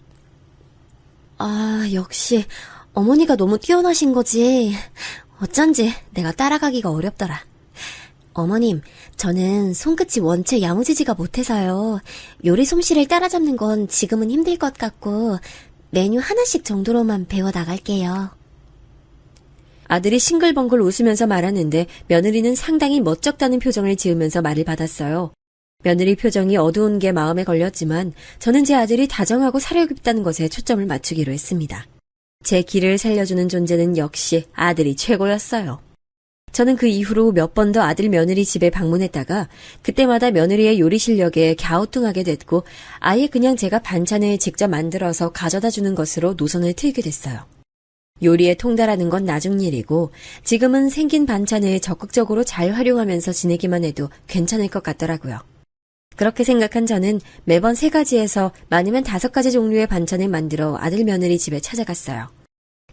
S2: 아, 역시 어머니가 너무 뛰어나신 거지. 어쩐지 내가 따라가기가 어렵더라. 어머님, 저는 손끝이 원체 야무지지가 못해서요. 요리 솜씨를 따라잡는 건 지금은 힘들 것 같고 메뉴 하나씩 정도로만 배워 나갈게요.
S3: 아들이 싱글벙글 웃으면서 말하는데 며느리는 상당히 멋쩍다는 표정을 지으면서 말을 받았어요. 며느리 표정이 어두운 게 마음에 걸렸지만 저는 제 아들이 다정하고 사려 깊다는 것에 초점을 맞추기로 했습니다. 제 길을 살려주는 존재는 역시 아들이 최고였어요.
S2: 저는 그 이후로 몇 번 더 아들 며느리 집에 방문했다가 그때마다 며느리의 요리 실력에 갸우뚱하게 됐고 아예 그냥 제가 반찬을 직접 만들어서 가져다 주는 것으로 노선을 틀게 됐어요. 요리에 통달하는 건 나중 일이고 지금은 생긴 반찬을 적극적으로 잘 활용하면서 지내기만 해도 괜찮을 것 같더라고요. 그렇게 생각한 저는 매번 3가지에서 많으면 5가지 종류의 반찬을 만들어 아들 며느리 집에 찾아갔어요.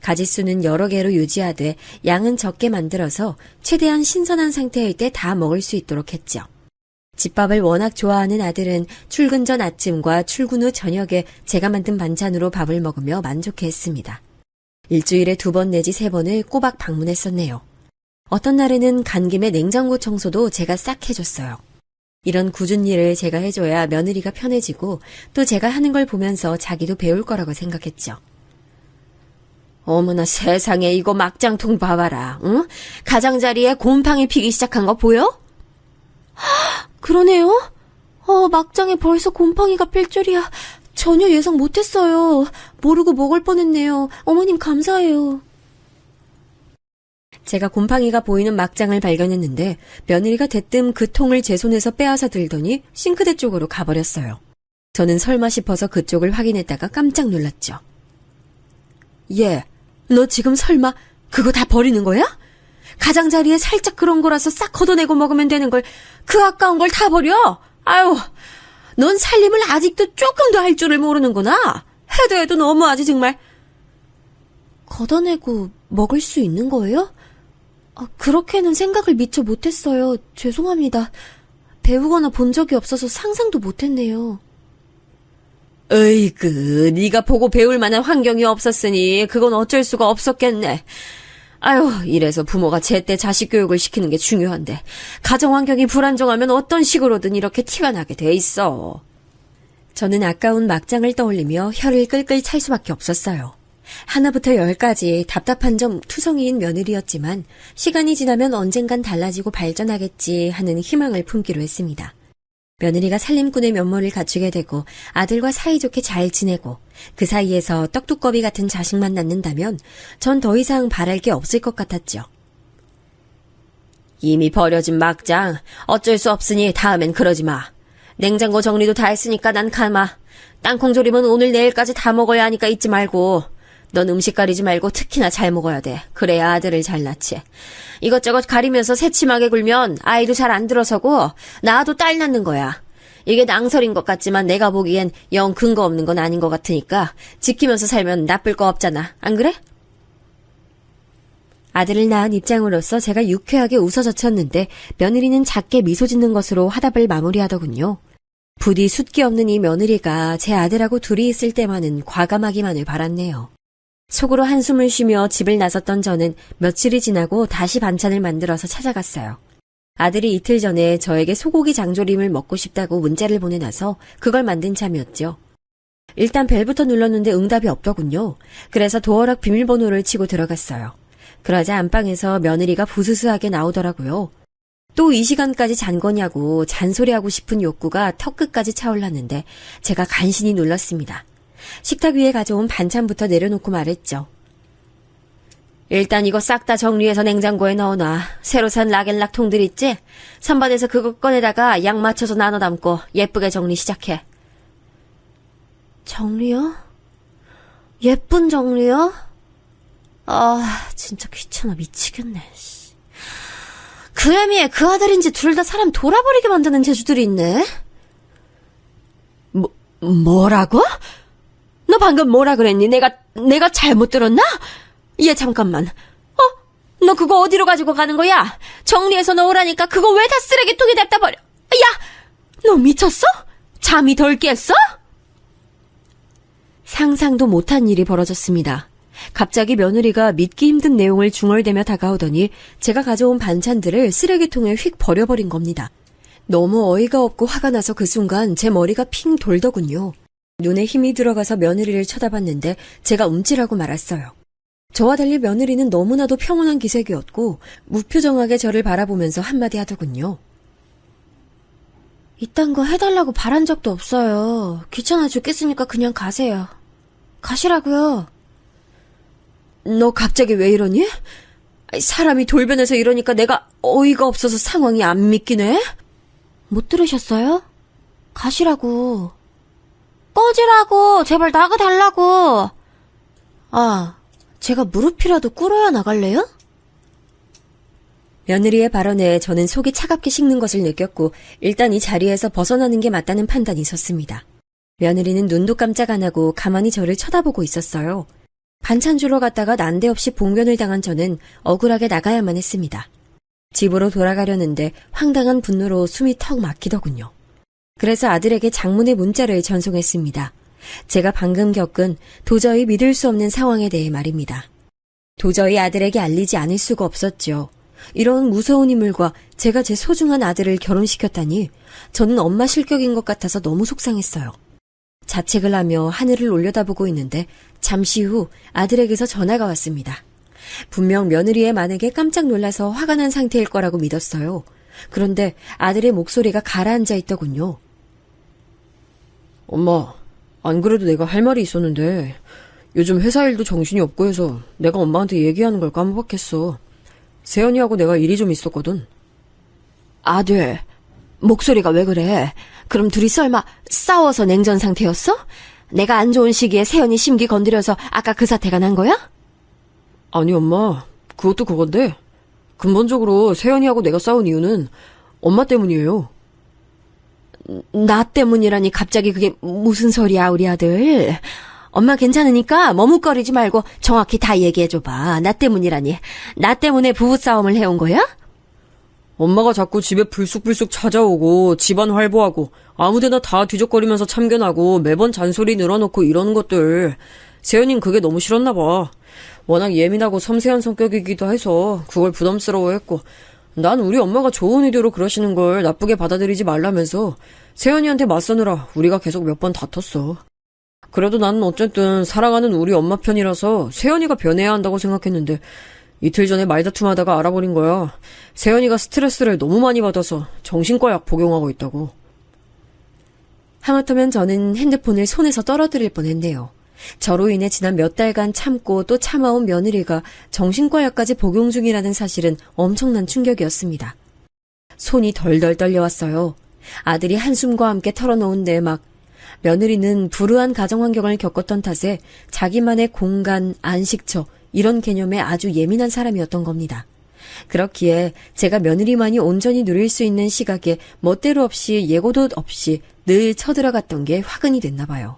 S2: 가짓수는 여러 개로 유지하되 양은 적게 만들어서 최대한 신선한 상태일 때 다 먹을 수 있도록 했죠. 집밥을 워낙 좋아하는 아들은 출근 전 아침과 출근 후 저녁에 제가 만든 반찬으로 밥을 먹으며 만족해했습니다. 일주일에 2번 내지 3번을 꼬박 방문했었네요. 어떤 날에는 간 김에 냉장고 청소도 제가 싹 해줬어요. 이런 굳은 일을 제가 해줘야 며느리가 편해지고 또 제가 하는 걸 보면서 자기도 배울 거라고 생각했죠. 어머나 세상에 이거 막장통 봐봐라. 응? 가장자리에 곰팡이 피기 시작한 거 보여? 그러네요. 막장에 벌써 곰팡이가 필 줄이야. 전혀 예상 못했어요. 모르고 먹을 뻔했네요. 어머님 감사해요. 제가 곰팡이가 보이는 막장을 발견했는데 며느리가 대뜸 그 통을 제 손에서 빼앗아 들더니 싱크대 쪽으로 가버렸어요. 저는 설마 싶어서 그쪽을 확인했다가 깜짝 놀랐죠. 얘, 너 지금 설마 그거 다 버리는 거야? 가장자리에 살짝 그런 거라서 싹 걷어내고 먹으면 되는 걸 그 아까운 걸 다 버려? 아유, 넌 살림을 아직도 조금도 할 줄을 모르는구나. 해도 너무하지 정말. 걷어내고 먹을 수 있는 거예요? 그렇게는 생각을 미처 못했어요. 죄송합니다. 배우거나 본 적이 없어서 상상도 못했네요. 으이그, 네가 보고 배울 만한 환경이 없었으니 그건 어쩔 수가 없었겠네. 아유, 이래서 부모가 제때 자식 교육을 시키는 게 중요한데 가정 환경이 불안정하면 어떤 식으로든 이렇게 티가 나게 돼 있어. 저는 아까운 막장을 떠올리며 혀를 끌끌 찰 수밖에 없었어요. 하나부터 10까지 답답한 점 투성이인 며느리였지만 시간이 지나면 언젠간 달라지고 발전하겠지 하는 희망을 품기로 했습니다. 며느리가 살림꾼의 면모를 갖추게 되고 아들과 사이좋게 잘 지내고 그 사이에서 떡두꺼비 같은 자식만 낳는다면 전 더 이상 바랄 게 없을 것 같았죠. 이미 버려진 막장 어쩔 수 없으니 다음엔 그러지 마. 냉장고 정리도 다 했으니까 난 가마. 땅콩 조림은 오늘 내일까지 다 먹어야 하니까 잊지 말고. 넌 음식 가리지 말고 특히나 잘 먹어야 돼. 그래야 아들을 잘 낳지. 이것저것 가리면서 새침하게 굴면 아이도 잘 안 들어서고 낳아도 딸 낳는 거야. 이게 낭설인 것 같지만 내가 보기엔 영 근거 없는 건 아닌 것 같으니까 지키면서 살면 나쁠 거 없잖아. 안 그래? 아들을 낳은 입장으로서 제가 유쾌하게 웃어젖혔는데 며느리는 작게 미소 짓는 것으로 화답을 마무리하더군요. 부디 숫기 없는 이 며느리가 제 아들하고 둘이 있을 때만은 과감하기만을 바랐네요. 속으로 한숨을 쉬며 집을 나섰던 저는 며칠이 지나고 다시 반찬을 만들어서 찾아갔어요. 아들이 이틀 전에 저에게 소고기 장조림을 먹고 싶다고 문자를 보내놔서 그걸 만든 참이었죠. 일단 벨부터 눌렀는데 응답이 없더군요. 그래서 도어락 비밀번호를 치고 들어갔어요. 그러자 안방에서 며느리가 부스스하게 나오더라고요. 또 이 시간까지 잔 거냐고 잔소리하고 싶은 욕구가 턱끝까지 차올랐는데 제가 간신히 눌렀습니다. 식탁 위에 가져온 반찬부터 내려놓고 말했죠. 일단 이거 싹 다 정리해서 냉장고에 넣어놔. 새로 산 락앤락 통들 있지? 선반에서 그거 꺼내다가 양 맞춰서 나눠 담고 예쁘게 정리 시작해. 정리요? 예쁜 정리요? 진짜 귀찮아 미치겠네. 그 애미에 그 아들인지 둘 다 사람 돌아버리게 만드는 재주들이 있네. 뭐라고? 너 방금 뭐라 그랬니? 내가 잘못 들었나? 얘 잠깐만. 너 그거 어디로 가지고 가는 거야? 정리해서 넣으라니까 그거 왜 다 쓰레기통에 냅다 버려? 야! 너 미쳤어? 잠이 덜 깼어? 상상도 못한 일이 벌어졌습니다. 갑자기 며느리가 믿기 힘든 내용을 중얼대며 다가오더니 제가 가져온 반찬들을 쓰레기통에 휙 버려버린 겁니다. 너무 어이가 없고 화가 나서 그 순간 제 머리가 핑 돌더군요. 눈에 힘이 들어가서 며느리를 쳐다봤는데 제가 움찔하고 말았어요. 저와 달리 며느리는 너무나도 평온한 기색이었고 무표정하게 저를 바라보면서 한마디 하더군요. 이딴 거 해달라고 바란 적도 없어요. 귀찮아 죽겠으니까 그냥 가세요. 가시라고요. 너 갑자기 왜 이러니?
S3: 사람이 돌변해서 이러니까 내가 어이가 없어서 상황이 안 믿기네?
S2: 못 들으셨어요? 가시라고. 꺼지라고. 제발 나가달라고. 아, 제가 무릎이라도 꿇어야 나갈래요? 며느리의 발언에 저는 속이 차갑게 식는 것을 느꼈고 일단 이 자리에서 벗어나는 게 맞다는 판단이 섰습니다. 며느리는 눈도 깜짝 안 하고 가만히 저를 쳐다보고 있었어요. 반찬 주러 갔다가 난데없이 봉변을 당한 저는 억울하게 나가야만 했습니다. 집으로 돌아가려는데 황당한 분노로 숨이 턱 막히더군요. 그래서 아들에게 장문의 문자를 전송했습니다. 제가 방금 겪은 도저히 믿을 수 없는 상황에 대해 말입니다. 도저히 아들에게 알리지 않을 수가 없었죠. 이런 무서운 인물과 제가 제 소중한 아들을 결혼시켰다니 저는 엄마 실격인 것 같아서 너무 속상했어요. 자책을 하며 하늘을 올려다보고 있는데 잠시 후 아들에게서 전화가 왔습니다. 분명 며느리의 만행에 깜짝 놀라서 화가 난 상태일 거라고 믿었어요. 그런데 아들의 목소리가 가라앉아 있더군요.
S3: 엄마, 안 그래도 내가 할 말이 있었는데 요즘 회사 일도 정신이 없고 해서 내가 엄마한테 얘기하는 걸 까먹었겠어. 세연이하고 내가 일이 좀 있었거든.
S2: 아들, 목소리가 왜 그래? 그럼 둘이 설마 싸워서 냉전 상태였어? 내가 안 좋은 시기에 세연이 심기 건드려서 아까 그 사태가 난 거야?
S3: 아니 엄마, 그것도 그건데 근본적으로 세연이하고 내가 싸운 이유는 엄마 때문이에요.
S2: 나 때문이라니 갑자기 그게 무슨 소리야, 우리 아들. 엄마 괜찮으니까 머뭇거리지 말고 정확히 다 얘기해줘봐. 나 때문이라니. 나 때문에 부부싸움을 해온 거야?
S3: 엄마가 자꾸 집에 불쑥불쑥 찾아오고 집안 활보하고 아무데나 다 뒤적거리면서 참견하고 매번 잔소리 늘어놓고 이러는 것들, 세연이는 그게 너무 싫었나 봐. 워낙 예민하고 섬세한 성격이기도 해서 그걸 부담스러워했고, 난 우리 엄마가 좋은 의도로 그러시는 걸 나쁘게 받아들이지 말라면서 세연이한테 맞서느라 우리가 계속 몇 번 다퉜어. 그래도 나는 어쨌든 사랑하는 우리 엄마 편이라서 세연이가 변해야 한다고 생각했는데 이틀 전에 말다툼하다가 알아버린 거야. 세연이가 스트레스를 너무 많이 받아서 정신과 약 복용하고 있다고.
S2: 하마터면 저는 핸드폰을 손에서 떨어뜨릴 뻔했네요. 저로 인해 지난 몇 달간 참고 또 참아온 며느리가 정신과 약까지 복용 중이라는 사실은 엄청난 충격이었습니다. 손이 덜덜 떨려왔어요. 아들이 한숨과 함께 털어놓은 내막. 며느리는 불우한 가정환경을 겪었던 탓에 자기만의 공간, 안식처 이런 개념에 아주 예민한 사람이었던 겁니다. 그렇기에 제가 며느리만이 온전히 누릴 수 있는 시각에 멋대로 없이 예고도 없이 늘 쳐들어갔던 게 화근이 됐나 봐요.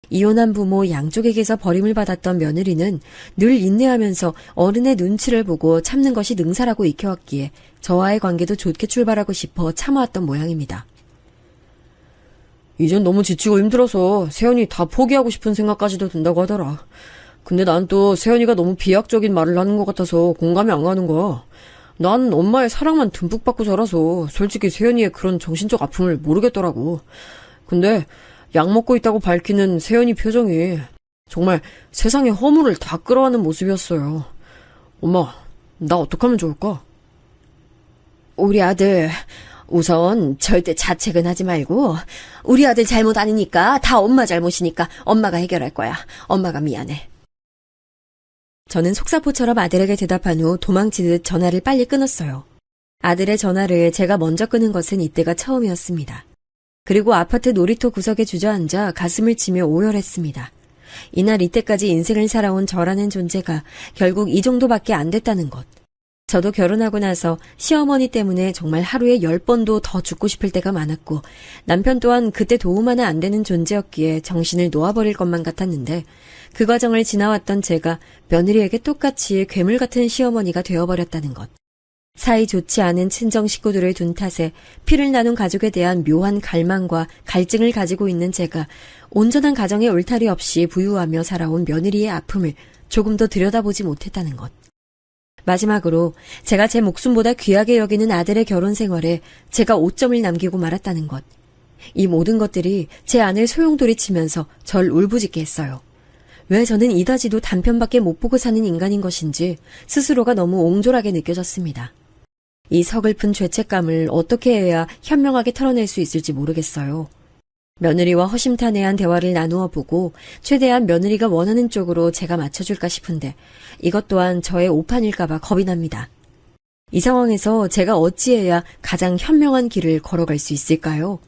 S2: 이혼한 부모 양쪽에게서 버림을 받았던 며느리는 늘 인내하면서 어른의 눈치를 보고 참는 것이 능사라고 익혀왔기에 저와의 관계도 좋게 출발하고 싶어 참아왔던 모양입니다.
S3: 이젠 너무 지치고 힘들어서 세연이 다 포기하고 싶은 생각까지도 든다고 하더라. 근데 난 또 세연이가 너무 비약적인 말을 하는 것 같아서 공감이 안 가는 거야. 난 엄마의 사랑만 듬뿍 받고 자라서 솔직히 세연이의 그런 정신적 아픔을 모르겠더라고. 근데 약 먹고 있다고 밝히는 세연이 표정이 정말 세상의 허물을 다 끌어안는 모습이었어요. 엄마, 나 어떡하면 좋을까?
S2: 우리 아들, 우선 절대 자책은 하지 말고 우리 아들 잘못 아니니까 다 엄마 잘못이니까 엄마가 해결할 거야. 엄마가 미안해. 저는 속사포처럼 아들에게 대답한 후 도망치듯 전화를 빨리 끊었어요. 아들의 전화를 제가 먼저 끊은 것은 이때가 처음이었습니다. 그리고 아파트 놀이터 구석에 주저앉아 가슴을 치며 오열했습니다. 이날 이때까지 인생을 살아온 저라는 존재가 결국 이 정도밖에 안 됐다는 것. 저도 결혼하고 나서 시어머니 때문에 정말 하루에 10번도 더 죽고 싶을 때가 많았고 남편 또한 그때 도움 하나 안 되는 존재였기에 정신을 놓아버릴 것만 같았는데 그 과정을 지나왔던 제가 며느리에게 똑같이 괴물 같은 시어머니가 되어버렸다는 것. 사이 좋지 않은 친정 식구들을 둔 탓에 피를 나눈 가족에 대한 묘한 갈망과 갈증을 가지고 있는 제가 온전한 가정의 울타리 없이 부유하며 살아온 며느리의 아픔을 조금 더 들여다보지 못했다는 것. 마지막으로 제가 제 목숨보다 귀하게 여기는 아들의 결혼 생활에 제가 오점을 남기고 말았다는 것. 이 모든 것들이 제 안을 소용돌이치면서 절 울부짖게 했어요. 왜 저는 이다지도 단편밖에 못 보고 사는 인간인 것인지 스스로가 너무 옹졸하게 느껴졌습니다. 이 서글픈 죄책감을 어떻게 해야 현명하게 털어낼 수 있을지 모르겠어요. 며느리와 허심탄회한 대화를 나누어 보고 최대한 며느리가 원하는 쪽으로 제가 맞춰줄까 싶은데 이것 또한 저의 오판일까봐 겁이 납니다. 이 상황에서 제가 어찌해야 가장 현명한 길을 걸어갈 수 있을까요?